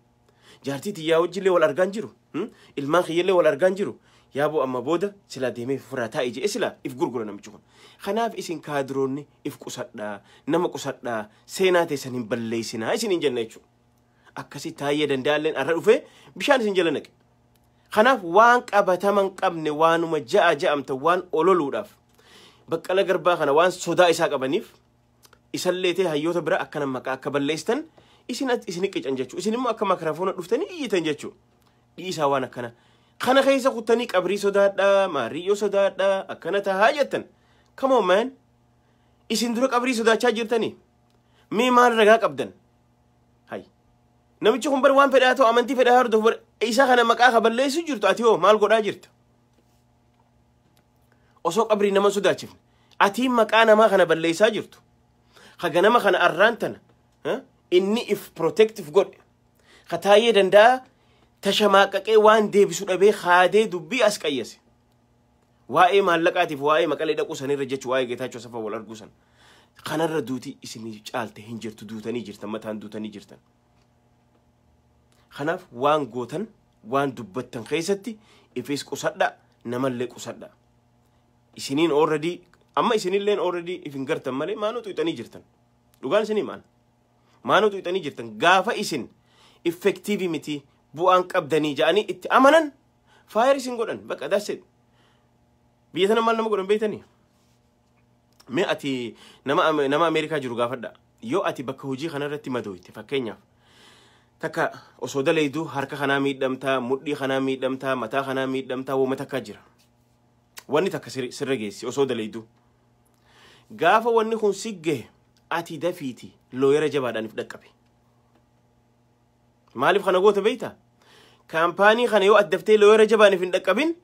jaartii tiyyaa wajjillee wal argaan jiru ilmaan kiyyallee wal argaan jiru yaaboo amma booda sila deemee furaa taa'ee jee sila if gurgura namichi kun kanaaf isin kaadiroonni if qusadhaa nama qusadhaa seenaa teessan hin balleessinaa isin hin jenna jechuudha akkasi taayyee danda'alleen arra dhufee bishaan isin jala naqe kanaaf waan qabataman qabne waanuma ja'amta waan ololuudhaaf baqqala garbaa kana waan sodaa isaa qabaniif isallee ta'e hayyoota bira akkana maqaa akka balleessan isin qican jechuu isin immoo akka makarafoona dhuftanii iyyitan jechuu dhiisaa waan akkana kana keessa kuttanii qabrii sodaadhaa maariyyoo sodaadhaa akkana tahaa jettan come on man isin dura qabrii sodaachaa jirtanii mee maal ragaa qabdan hay namichi kun bar waan fedhaa ta'u amantii fedhaa hordofu bar isa kana maqaa ka balleessu jirtu ati hoo maal godhaa jirta osoo qabrii nama sodaachifne ati maqaa namaa kana balleessaa jirtu ka nama kana arraan tana inni if protective godhe ka taayyee danda'a tashamaaqaqee waan deebisu dhabee haadee dubbii as qayyase waa'ee maallaqaatiif waa'ee maqalee dhaquu sanirra jechuu waa'ee geetaachoo asaffaa wal arguu san kanarra duutii isinii caalte hin jirtu duutanii jirtan mataan duutanii jirtan kanaaf waan gootan waan dubbattan keessatti ifis qusadha namallee qusadha isiniin already amma isinilleen already ifin gartan malee maanoo tuutanii jirtan dhugaan isinii maanoo tuutanii jirtan gaafa isin effective miti bu'aan qabdanii ja'anii itti amanan faayir isin godhan bakka daset بيتنا مال نمقول بيتني ما أتي نما أمريكا جروجا فدا يو أتي بكوجي خنا رتي مدويت فكينيا تكا أصودا ليدو هركا خنا ميدمتا مدي خنا ميدمتا متا خنا ميدمتا ومتا كجرا واني تكا سرجيسي أصودا ليدو غافا واني خون سيجه أتي دفيتي لو يرجع بعد أن يفدك أبي مالف خنا قوت بيتا كامباني خنا يو أدفتي لو يرجع بعد أن يفدك أبين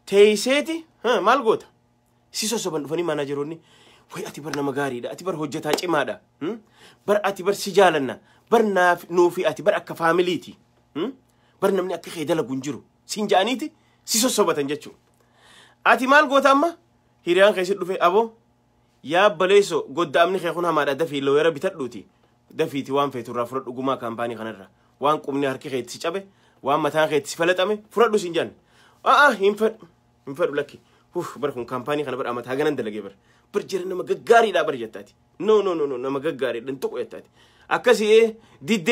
تيسيتي مال قوت سيسو سبن فني ما نجروني وي أتي بر نمغاري دا أتي بر حجتها جمادا بر أتي بر سجالنا بر نوفي أتي بر أكا فاميليتي بر نمني أكا خيدالا قنجرو سنجانيتي سيسو سبتن جاتشو أتي مال قوت أما هيريان خيسي لفي أبو يا بليسو قد أمني خيخون هما دفي لو يرى بتدلوتي دفيتي وان فيتو رافرد وقما كامباني خنرا وان قمني هركي خيت سيجابي وان متان خيت سفلت أمي فرد سنجان ينفر لكي بركون كامباني خنا بر أمت هاجنا ندلقي برجر نما جاري لا برجتاتي نو نما جاري لنتوق يتاتي أكاسي ديد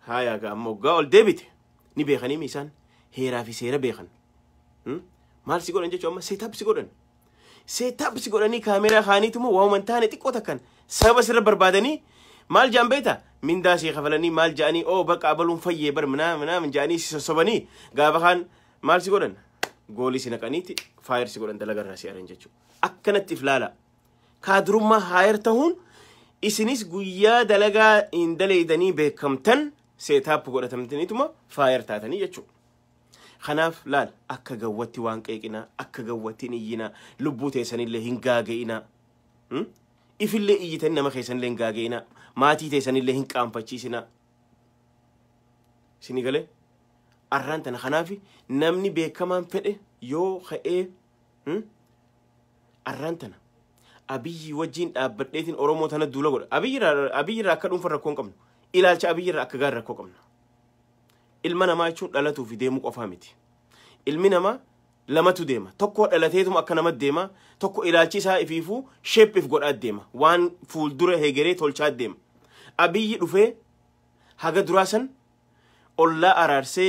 هاي أجا موجال ديبيت نبي خني ميسان هيرا في سيرة بيخن مال سيقول أنجا شو سيتاب سيقولني كاميرا خاني تمو وهو من تاني تقوى تكن سبب سر بربادني مال جنبيتا من داسي خفلني مال جاني أو بق قبلون فيه بر منا من جاني سبني قابخان مال سيقولن قولي سنكانيتي فاير سيقولن دلقر راسي أرنجتشو أكنت تفلالا كادروما هاير تهون إسنيس قويا دلقا إن دليدني بكمتن سيتاب قولة تمتني تما فاير تاتني يجتشو خناف لال أكا قوتي وانكيكنا أكا قوتي نينا لبوتي سن اللي هنقاقينا إف اللي إيجتن نما خيسن اللي هنقاقينا ماتي تيسن اللي هنقامبتشي سنا سيني قالي أرانتنا خنافي نمني بيكمان فده يو خئي أرانتنا أبي وجين أبديتين أورومو تانا دولا قول أبي راكدون فرقون قمنا إلالش أبي راكا غار راكو قمنا ilmana ma jechuun dhalatu fi deemu qofa miti ilmi nama lamatu deema tokko dhalateetum akka nama deema tokko ilaalchi isaa ifiifu sheepif godhaa deema waan fuuldura hegeree tolchaa deema abiyyi dhufee haga duraasan ollaa araarsee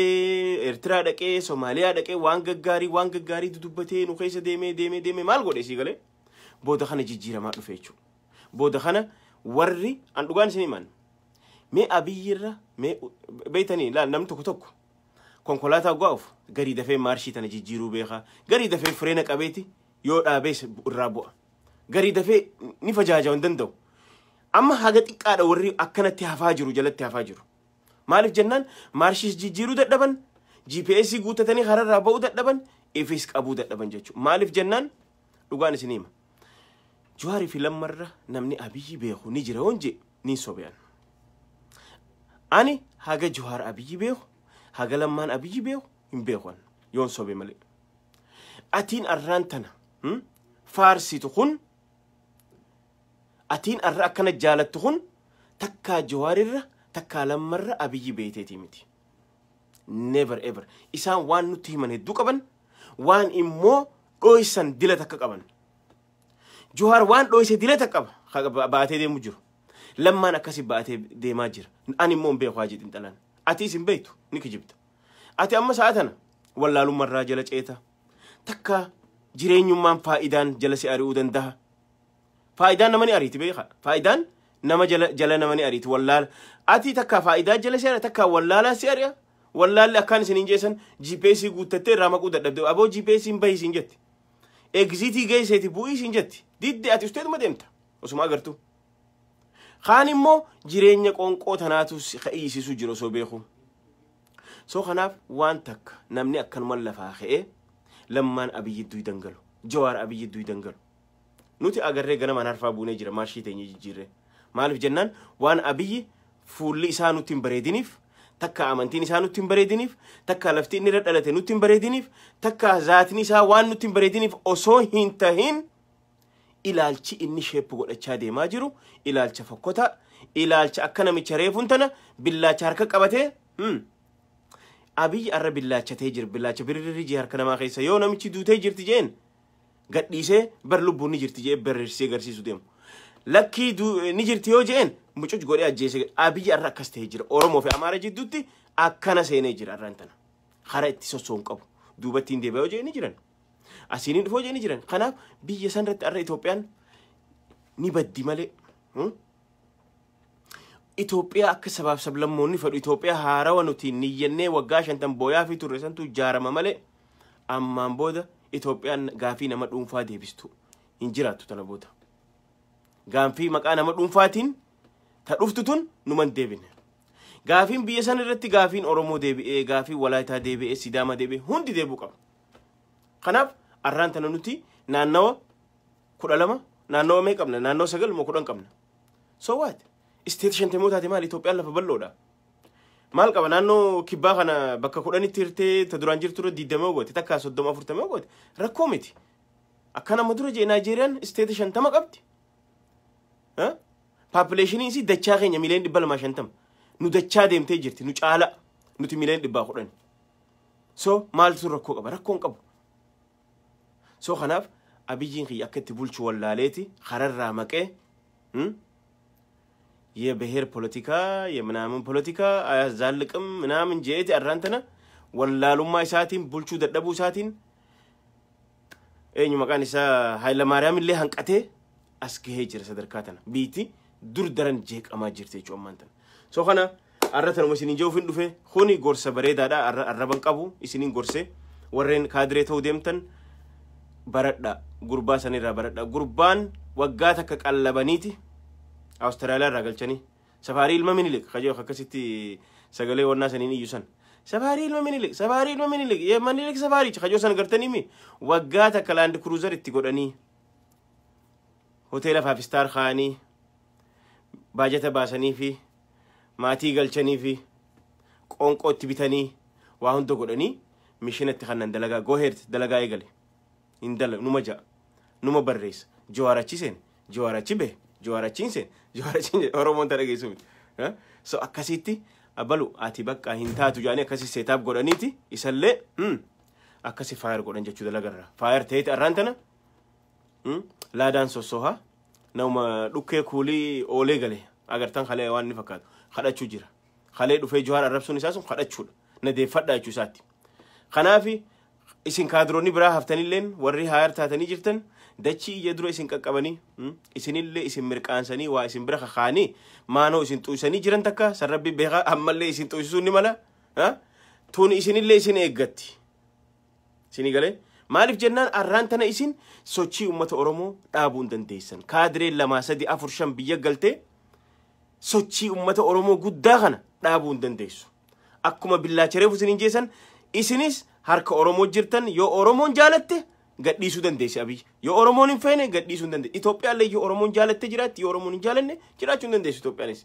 Eertiraa dhaqee Soomaaliyaa dhaqee waan gaggaarii dudubbatee nu keessa deemee maal godhe sii galee booda kana jijjiiramaa dhufee jechuudha booda kana warri an dhugaan isin himan مي أبيرة مي بيتني لا نمت كتوك كونكولاتا قاف قريدة في مارشي تنجي جيرو بيخا قريدة في فرينك أبيتي يو أبيس الرابو قريدة في نفجاجة وندندو أما حاجات إكاد وري أكنت تهفاجرو جلت تهفاجرو مالف جنان مارشي جيرو دبن جي بي اس قوتا تاني خرر رابو دبن إفيسك أبو دبن جاتشو مالف جنان لغاني سنيمة جواري في لمرة نمني أبيجي بيخو نجري ونجي نيسو بيان أني هاجا جوهر أبيجي بيو هاجا لمان أبيجي بيو ينبيوان يون صوبي ملي أتين أرانتنا فارسي تخون أتين أراكنا جالت تخون تكا جوهر تكا لمر أبيجي بيتي تيمتي never ever إسان وان نتيمن هدو كبن وان إمو رويسان دلتك كبن جوهر وان رويسان دلتك كبن باتي دي مجر لما أنا كسب باتي دي ماجر أنا مون بيخ واجد انتلان أتي سن بيتو نيك جبت أتي أما ساعتنا ولا لما الراجل جيتا تكا جيرين يوم فائدان جلسي أريودن ده فائدان نماني أريت بيخا فائدان نما جل نماني أريت ولا أتي تكا فائدان جلسي أريت تكا ولا لا سيريا ولا لا كان سنين جيسن جي بي سي قوتتي رامك ودبدو أبو جي بي سي مباي سنجت إكزيتي جاي سيتي بوي سنجت دي أتي استيد ما ديمتا وسما قرتو خاني مو جيرين يكون قوتناتو خيسي سجرو سو بيخو سو خناف وانتك نمني أكن ملفا خيه لما أبي يدوي دنقلو جوار أبي يدوي دنقلو نوتي أقرر غنا ما نعرف أبو نجرة ماشي تاني جيرة مالف جنان وان أبي فولي إسانو تنبريدينيف تكا أمانتين إسانو تنبريدينيف تكا لفتين نرد ألتين تنبريدينيف تكا ذاتني إسا وان تنبريدينيف أصو هنتهين ilaalchi inni sheeppu godhachaa deemaa jiru ilaalcha fokkota ilaalcha akka namicha reefuntana billaacha harka qabatee abiyyi arra billaachatee jira billaacha birrirri jee harka namaa keessa yoo namichi duutee jirti jeen gadhiisee bar lubbuun ni jirti jee barreessee agarsiisu deemu lakkii ni jirti yoo jeen mucuc godhee ajjeese abiyyi arra akkas ta'ee jira oromoo fi amaara jidduutti akkana seenee jira arraan tana hara itti sossoon qabu duubattiin deebi'ee yoo jee ni jiran asiniin dhufoo jeni jiran kanaaf biyya san irratti arra Itoophiyaan ni baddi malee Itoophiyaa akka sabaaf sablammoonni fadhu Itoophiyaa haarawa nuti niyyannee waggaa 50 booyaa fi turre santu jaarama malee ammaan booda Itoophiyaan gaafii nama dhuunfaa deebistu hin jiraattu tana booda gaafii maqaa nama dhuunfaatiin ta dhuftutun numan deebine gaafiin biyya san irratti gaafiin Oromoo deebi'ee gaafiin Walaayitaa deebi'ee Sidaama deebi'ee hundi deebi'u qaba kanaaf arraan tana nuti naannawa 12 naannawa mee qabna naannawa 9 moo 10 qabna so what state shantamuu taate maal Itoophiyaan lafa bal'oodha maal qaba naannoo kibbaa kana bakka 10 itti hirtee ta duraan jirtu irra 20 goote takka 30 40 goote rakkoo miti akkana madura jee Naajeeriyaan state 50 qabdi population isi dachaa keenya miliyoon 250 nu dachaa deemtee jirti nu caala nuti miliyoon 110 so maal sun rakkoo qaba rakkoon qabu so kanaaf abiyyiin xiyya akka itti bulchu wallaaleeti xararraa maqee የብሔር ፖለቲካ የምናምን ፖለቲካ አያዛልቅም ምናምን ጄቲ አራንተና ወላሉማ ኢሳቲን ቡልቹ ደደቡ ኢሳቲን ኤኙ መቃኒሳ ኃይለ ማርያም ለይ አንቀቴ አስገሄ ጅረ ሰደርካተና ቢቲ ዱር ደረን ጄቀማ ጅርቴ ጮማንተን ሶኸና አረተን ወሲን ጆው ፍንዱፌ ኹኒ ጎርሰ በሬዳዳ አረበን ቀቡ ኢሲኒን ጎርሴ ወሬን ካድሬ ተውደምተን በረዳ ጉርባ ሰኔራ በረዳ ጉርባን ወጋታ ከቀለበኒቲ Australia ragalchani safari ilma minilik khajo khakasiti sagale wonna sanini yusan safari ilma minilik ye manilik safari khajo san gartani mi wagata kaland cruiser itti godani hotel 5 star khani bajeta basani fi mati galchani fi qonqo itti bitani wa hundo godani mission itti khanan dalaga go ahead dalaga egale indal numaja numa barres jawarachi sen jawarachi be jawarachi Oromoon tarageessu so akkasitti abalu ati bakka hintaatu jaani akkasi setup godhaniti isallee akkasi fire godhan jechuu dalagarra fire ta'e arrantana laadaan sosoha nama dhukkee kuulii oolee gale agartan khalee waan ni fakkaatu khadachuu jira khalee dhufee Jawaar arrabsuun isaa sun khadachuudha na deeffadha jechuu isaati kanaafi isin kaadroonni biraa haftanilleen warri haayar taatanii jirtan dachi yedro isin qaqqabani isinille isin mirqaansani waa isin bira khaani maano isin tuusani jiran takka sarabbi beeqa ammallee isin tuusisuun ni mala tun isinille isin eeggatti sini gale maalif jennaan arraantana isin sochii ummata Oromoo dhaabuun dandeessan kaadree 2 3 4 5 biyya galte sochii ummata Oromoo guddaa kana dhaabuun dandeessu akkuma billaachareef isin injeesan isinis harka Oromoo jirtan yoo Oromoon jaalatte gadhiisuu dandeessi abi yoo Oromoon hin feene gadhiisuu dandeessi Itoophiyaan yoo Oromoon jaalatte jiraatti yoo Oromoon hin jaalanne jiraachuu dandeessi Itoophiyaanis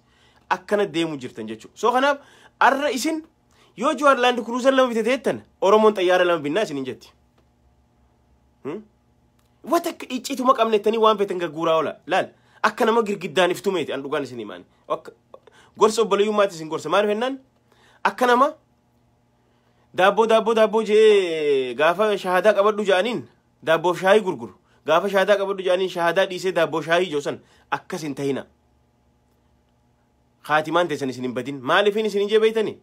akkana deemu jirtan jechuudha so kanaaf arra isin yoo Jawaar land cruiser lama bitateettan Oromoon xayyaara lama binnaa isin jetti wata icciitu maqamnettanii waan feetan gagguuraa oola laal akka nama girgiddaan iftumeeti an dhugaan isin himaani gorsa obboleeyyummaatti isin gorsa maal fennaan akka nama daabbo je gaafa shahada qabadhu jaaniin daabbo shaayi gurguru gaafa shahada qabadhu jaaniin shahada dhiisee daabbo shaayi josan akkasin tahina khatiman teessan isin badin maalifin isin jebeeytani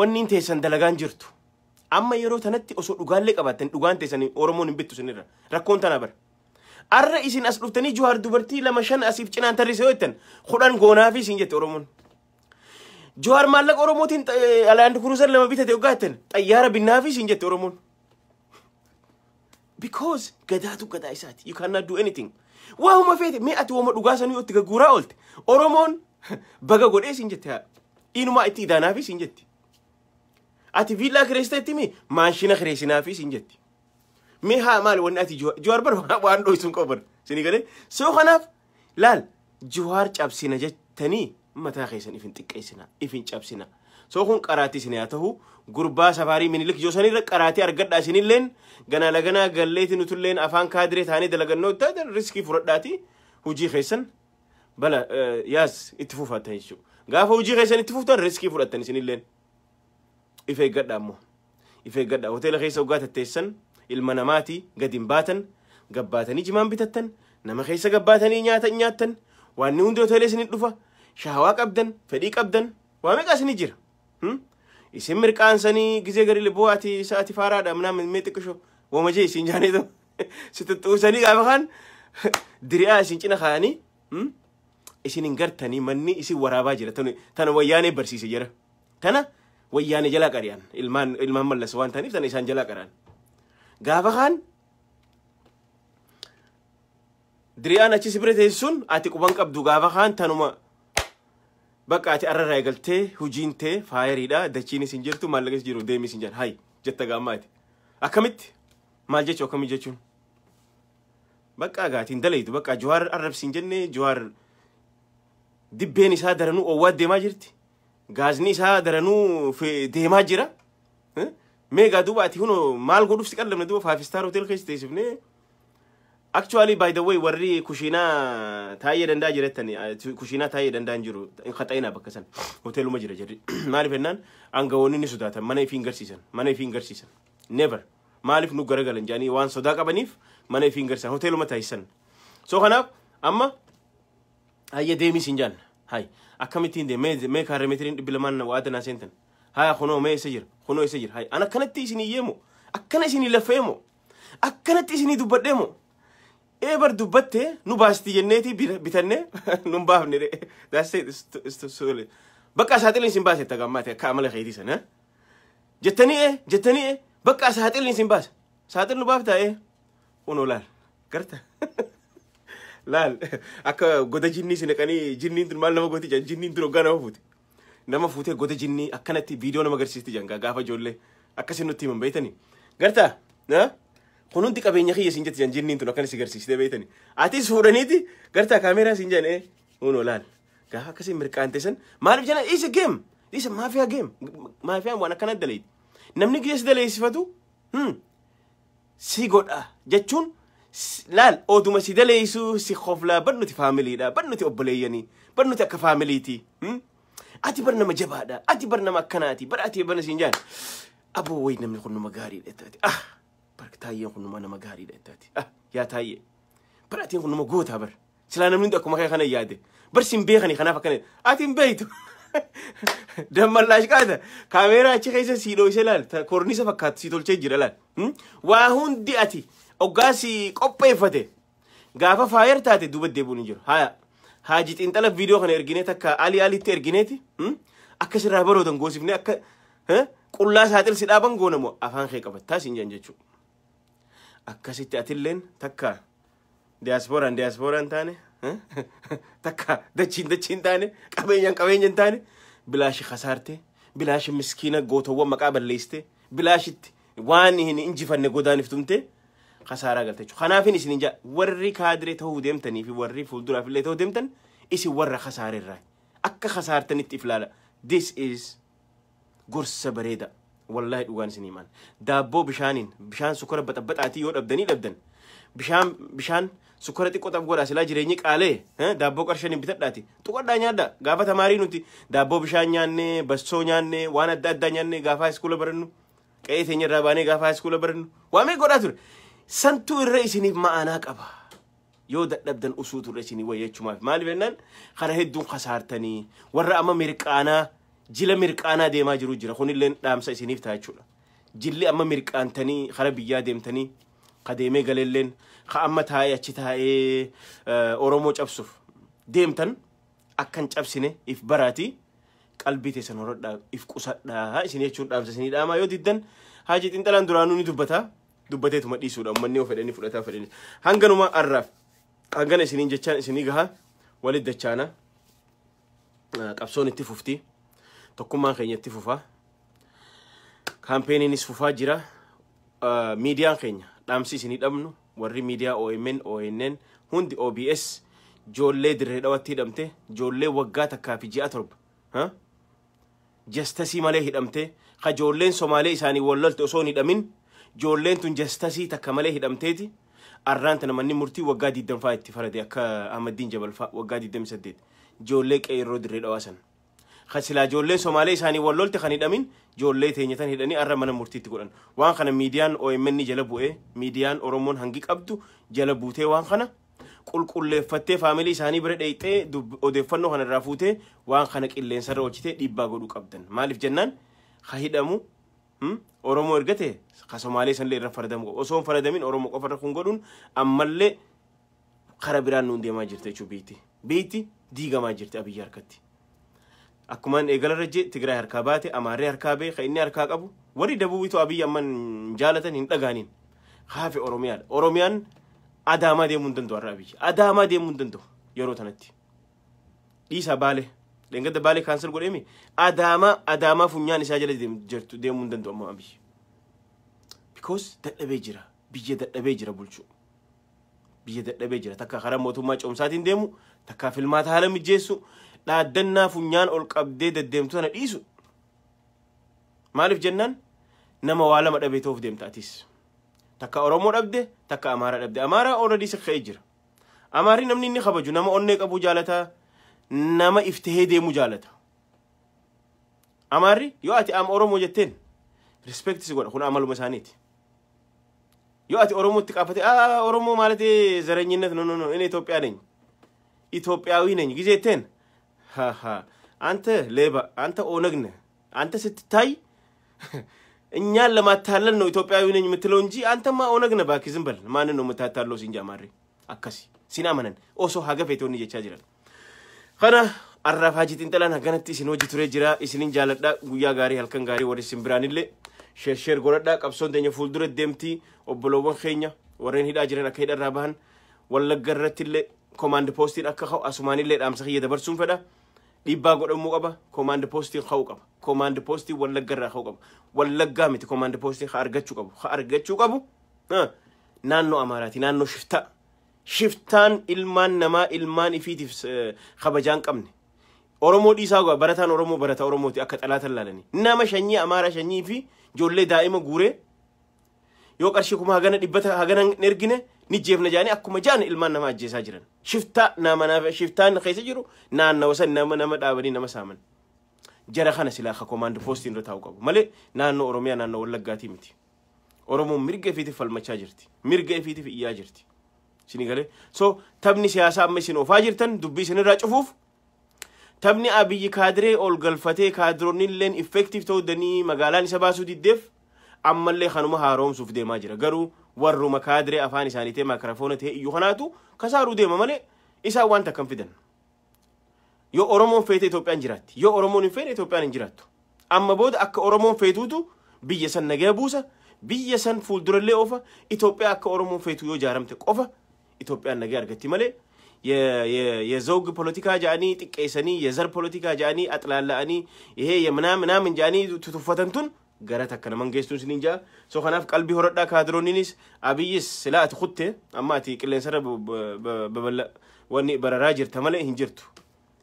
wannin teessan dalagaan jirtu amma yeroo tanatti osoo dhugaalle qabaatan dhugaan teessan Oromoon hin bittu sinirra rakkoon tana bar arra isin as dhuftanii Jawaar dubartii 2-5 asiif cinaan tarrisee hoytan kudhan goonaafi isin jette Oromoon Jawaar maallaq Oromootiin land cruiser lama bitate ogaatan xayyaara binnaafi isin jette Oromoon because gadaatu gadaa isaati you cannot do anything waahuma feete mee ati wama dhugaasanii otti gagguuraa oolte Oromoon baga godhee isin jette inumaa itti idaanaafi isin jette ati villaa kireessiteetti mi maashina kireessinaafi isin jette mee haa maali wanni ati Jawaar bar waan dhoysuun qobar isin galee soo kanaaf laal Jawaar cabsina jettanii mata khaysan ifin xiqqeesina ifin cabsina so kun qaraati isin yaa tahu gurbaa safarii minilik joosanii irra qaraati argadhaa isinilleen gana lagana galleeti nutulleen afaan kaadree taanii dalagannoo ta'an riskii fudhadhaati hujii khaysan bala yaas itti fufaatan jechuudha gaafa hujii khaysan itti fuftan riskii fudhatan isinilleen ifee gadhaa ammoo ifee gadhaa hoteela khaysa ugaa tatteessan ilma namaati gadin baatan gabbaatanii jimaan bitattan nama khaysa gabbaatanii nyaatan waan hundi hoteela isin dhufa shahawaa qabdan fedhii qabdan waa meeqa isin jira isin mirqaansanii gizee gari libooti saati faaraadha amnam meetikisho wamaje isin jaaneetu situtusanii gaafa kan diriyaa isin cina kaani isin ingartanii manni isin waraabaa jira tana wayyaanee barsiise jira tana wayyaanee jalaa qariyaan ilmaan mallas waan ta'aniif tana isaan jalaa qaraan gaafa kan diriyaan achi sibirate sun ati quban qabdu gaafa kan tanuma bakka ati arra eegaltee hujiintee faayariidha dachiin isin jirtu maallaqas jiru deemi isin jaan hay jetta gaammaati akkamitti maal jechu akkamii jechuun bakka gaatiin dalaytu bakka Jawaar arrabsiin jenne Jawaar dibbeen isaa daranuu owwaat deemaa jirti gaazni isaa daranuu deemaa jira meegaa duuba ati huno maal godhuuf si qallamne duuba 5 star hotel keessa teessifne actually by the way warri kushina taayee dandaa jirettani kushina taayee dandaan jiru khatayna bakka san hoteluma jira jirri maalif ennaan angawoonni ni sodaatan mana ifiin garsiisan never maalif nu garagalan jaanii waan sodaa qabaniif mana ifiin garsiisan hoteluma taayissan so kanaaf amma hayya deemi sinjaan hay akkamittiin deemee mee kaarremeetiriin dhibbilamaan waadana seentan haya kunoo mee isa jira hay ana kanatti isinii yeemo akkana isinii lafeemo akkanatti isinii dubbadheemo ever dubbatte nu baasti jenneeti bitanne nun baafne de that's it so bakka saaxilin sin baase tagammaate akka amala khayri sana jettanii bakka saaxilin sin baase saaxil nu baafta uno laal garta laal akka goda jinni sinaqanii jinniin tun maal nama gooti jan jinniin tun ogaa nama fuute goda jinni akkanatti viidiyoo nama agarsiisti janga gaafa ijoollee akkasin nutti himan beeytani garta kunuunti qabeenya kiyya sin jetti jan jinniin tun akkanis agarsiiste beeytani ati fuudhaniiti garta kaameeraa sin jan uno laal gaafa akkasin mirqaante san maaliif jana is a game is a mafia game mafia waan akkana daleeyti namni kiyya si daleessifatu si godha jechuun laal oduma si daleessu si khofla bannuti faamiliidha bannuti obboleeyyanii bannuti akka faamiliiti ati bar nama jabaadha ati bar nama akkanaati bar ati bana sin jaan aboo way namni kun nama gaariidha ittaati barka taayyeen kun nama gaariidha ittaati yaa taayyee bar ati kun nama goota bar silaa namni akkuma kana yaade bar sin beekani kanaaf akkana ati hin beeytu dammallaash qaata kaameeraa achi keessa si dhoose laal korniisa fakkaatu si tolchee jira laal waa hundi ati oggaasi qopheeffate gaafa faayar taate duuba deebuun hin jiru haya haaji xiinxala viidiyoo kana erginee takka aliitti ergineeti akkasirraa baroodan goosifne akka qullaa saaxil si dhaaban goonamoo afaan kee qabattaa siin jan jechuudha akkasitti atilleen takka diyaaspooraan taane takka dachiin taane qabeenyan taane bilaashi khasaarte bilaashi miskiina gootowwan maqaa balleessite bilaashitti waan hin injifanne godaaniftumte خسارة قلت شو خنافين إسنين جا ورّي كادري تهو ديمتني في ورّي فولدرا في اللي تهو ديمتن إسي ورّا خسارة الراي أكا خسارة نتفلالا this is قرصة بريدة والله دوغان سنيمان دابو بشان سكرة بتبت عتي يور أبدن بشان سكرة تقطع بقول أسلا جرينيك عليه دابو كرشاني بتداتي تقول دانيا دا غافة تمارين نتي دابو بشان نياني بسو نياني وانا دادا نياني غافة اسكولا برنو كأي ثاني راباني غافة اسكولا برنو وامي قراتور سنتو الرئيسيني معانا قبا يودا نبدن أسود الرئيسيني ويجمع مالي بينن خره هدون خسارتني ورا أما ميركانا جيل ميركانا دي ما جرو خوني لين دام سيسيني فتاچولا جيل أما ميركان تني خره بيا ديم تني قديمه غللن خأما تاي أشي تاي أورومو چبسوف ديم تن أكن چبسيني إف براتي قلبي تسن ورد إف قصد ها سيني چون دام سيني داما يو ديدن حاجة تنتلان درانوني دبتا دبته ثم دي سودا مني وفدني فلتا فدني هنغنو ما عرف هنغن سنين جچان سنين غها ولد دچانا قبسون تفوفتي تكما خني تفوفا كامبيني نسفوفا جرا ميديا خني دامسي سني دمنو وري ميديا OMN ONN هند OBS جولله درهدواتي دمته جولله وغا تكافي جي اترب ها جستسي مالي هدمته خجولين سومالي ساني وللت اسوني دمين جولين تون جستسي تكمله هدمتيتي أرانت نمني مرتي وقادي دم فايت فردي أكا أحمد دين جبل فا وقادي دم سديد جولك أي رود ريد أواسن خسلا جولين سومالي ساني وللت خاني دمين جولي تينيتان هدني أرى من مرتي تقولن وان خنا ميديان أو يمني جلبوا ميديان أورومون هنجيك أبدو جلبوته وان خنا كل فتة فاميلي ساني برد أيته ودفنو خنا رافوته وان خناك اللي نسر وجته ديبا قدوك أبدن مالف جنان خهيدمو أورومو إرجته خسومالي سنلي رفردمو أصوم فردمين أورومو قفر خنقولون أما اللي خرابيران نون ديما جرتي شو بيتي ديجا ما جرتي أبي ياركتي أكمان إيجال رجع تقرأ هركاباتي أماري هركابي خيني هركاب أبو وري دبويتو أبي أمان جالة هنتلاقانين خافي أوروميان أداما دي مندندو الرابي أداما دي مندندو يرو تنتي إيسا بالي لأنك بالي كانسل قول إمي أداما فنيان إساجل جرتو دي مندندو أما أبي because دلبي جرا بيجي دلبي جرا بولشو بيجي دلبي جرا تكا خرام موتو ماج أمساتين ديمو تكا فيلمات هالا مجيسو لا دنا فنيان أولك أبدي ديمتو أنا إيسو مالف جنان نما والا ما أبي توف ديم تأتيس تكا أورومو أبدي تكا أمارا أبدي أمارا أوردي سخيجر أماري نمني إني خبجو نما أنك أبو جالتا نما افتهي ديمو جالتا أماري يواتي أم أورومو جتين respect سيقول خون أمالو مسانيتي يواتي أورومو تكافتي أورومو مالتي زرنينة نو إني إثيوبياوي نين جيتين ها أنت ليبا أنت أونغن أنت ستتاي إنيا لما تهلل نو إثيوبياوي نين متلونجي أنت ما أونغن باكي زنبل ما نو متهتالو سينجا ماري أكاسي سينامنن أوسو حاجة فيتوني جتشاجرال خنا الرف حاجة تنتلان هجنتي سنوجي تريجرا إسنين جالدا ويا غاري هالكن غاري وري سمبراني اللي شير غوردا كابسون دنيا فولدر ديمتي وبلوون خينيا ورين هيدا جرنا كيدا رابان ولا غرت اللي كوماند بوستين أكا خو أسماني اللي أمسخية دبرسون فدا ديبا غورمو قبا كوماند بوستين خو قبا كوماند بوستي ولا غرا خو قبا ولا غامتي كوماند بوستين خارجتشو قبو نانو أماراتي نانو شفتان ilmaan ifiitiif kabajaan qabne oromoo dhiisaa goa barataan oromoo barata oromooti akka xalaatan laalani nama shanyii amaara shanyii fi joollee daa'ima guure yoo qarshii kuma hagana dhibbata hagana ergine ni jeefna jaani akkuma jaan ilmaan nama ajjeesaa jiran shiftaan keessa jiru naannawa san nama dhaabanii nama saaman jara kana silaa ka command post irra taa'u qabu malee naannoo oromiyaa naannoo wallaggaatii miti oromoo mirga ifiitiif falmachaa jirti mirga ifiitiif iyyaa jirti سنغالي سو تبني سياسة أمي سنو فاجرتن دبي سنرا شوفوف تبني أبي كادري أول غلفتي كادرونين لين إفكتيف تو دني مقالاني سباسو دي ديف أما اللي خانوما هاروم سوف دي ماجرا غرو ورو مكادري أفاني سانيتي ماكرافونة هي يوخناتو كسارو دي ممالي إسا وانتا كنفدن يو أورومون فيتي توبيان جرات يو أورومون فيتي توبيان جراتو أما بود أكا أورومون فيتوتو بيجسن نجابوسا بيجسن فولدر اللي أوفا إتوبيا أكا أورومون فيتو يو جارمتك أوفا إثيوبيا نجار قتي ملء يا زوج بوليتيكا جاني تكيسني يزر بوليتيكا جاني أطلالاني هي يمنا من جاني تتفتنتون قرأتك كنا من جيستون سنينجا سو خناف قلبي هردا كادرونينيس أبيس سلا تخطه أما تي كلن سر ببلا وني براراجر تملء هنجرتو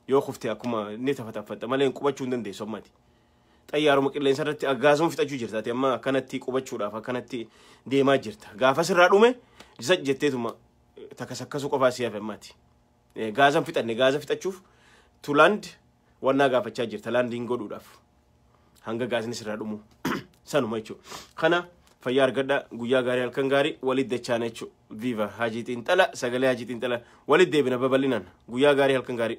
يو خفتي أكما نتفتفت ملء كوبتشون دندي سوماتي أيارو مكلن سر أجازم في تجوجرت أما كانت تي كوبتشورا فكانت تي دي ما جرت قافس الرأومه جتتهما تكسكسو قفاسيا فماتي غازم فيتاني غازم فيتاچوف تولاند وانا غافچا جيرتا لاندين غودوداف هانغا غازني سرادومو سانو مايچو خنا فيار غدا غويا غاري الكنغاري وليد دچانچو فيفا حاجيتين تلا سغلي حاجيتين تلا وليد ديبنا ببلينان غويا غاري الكنغاري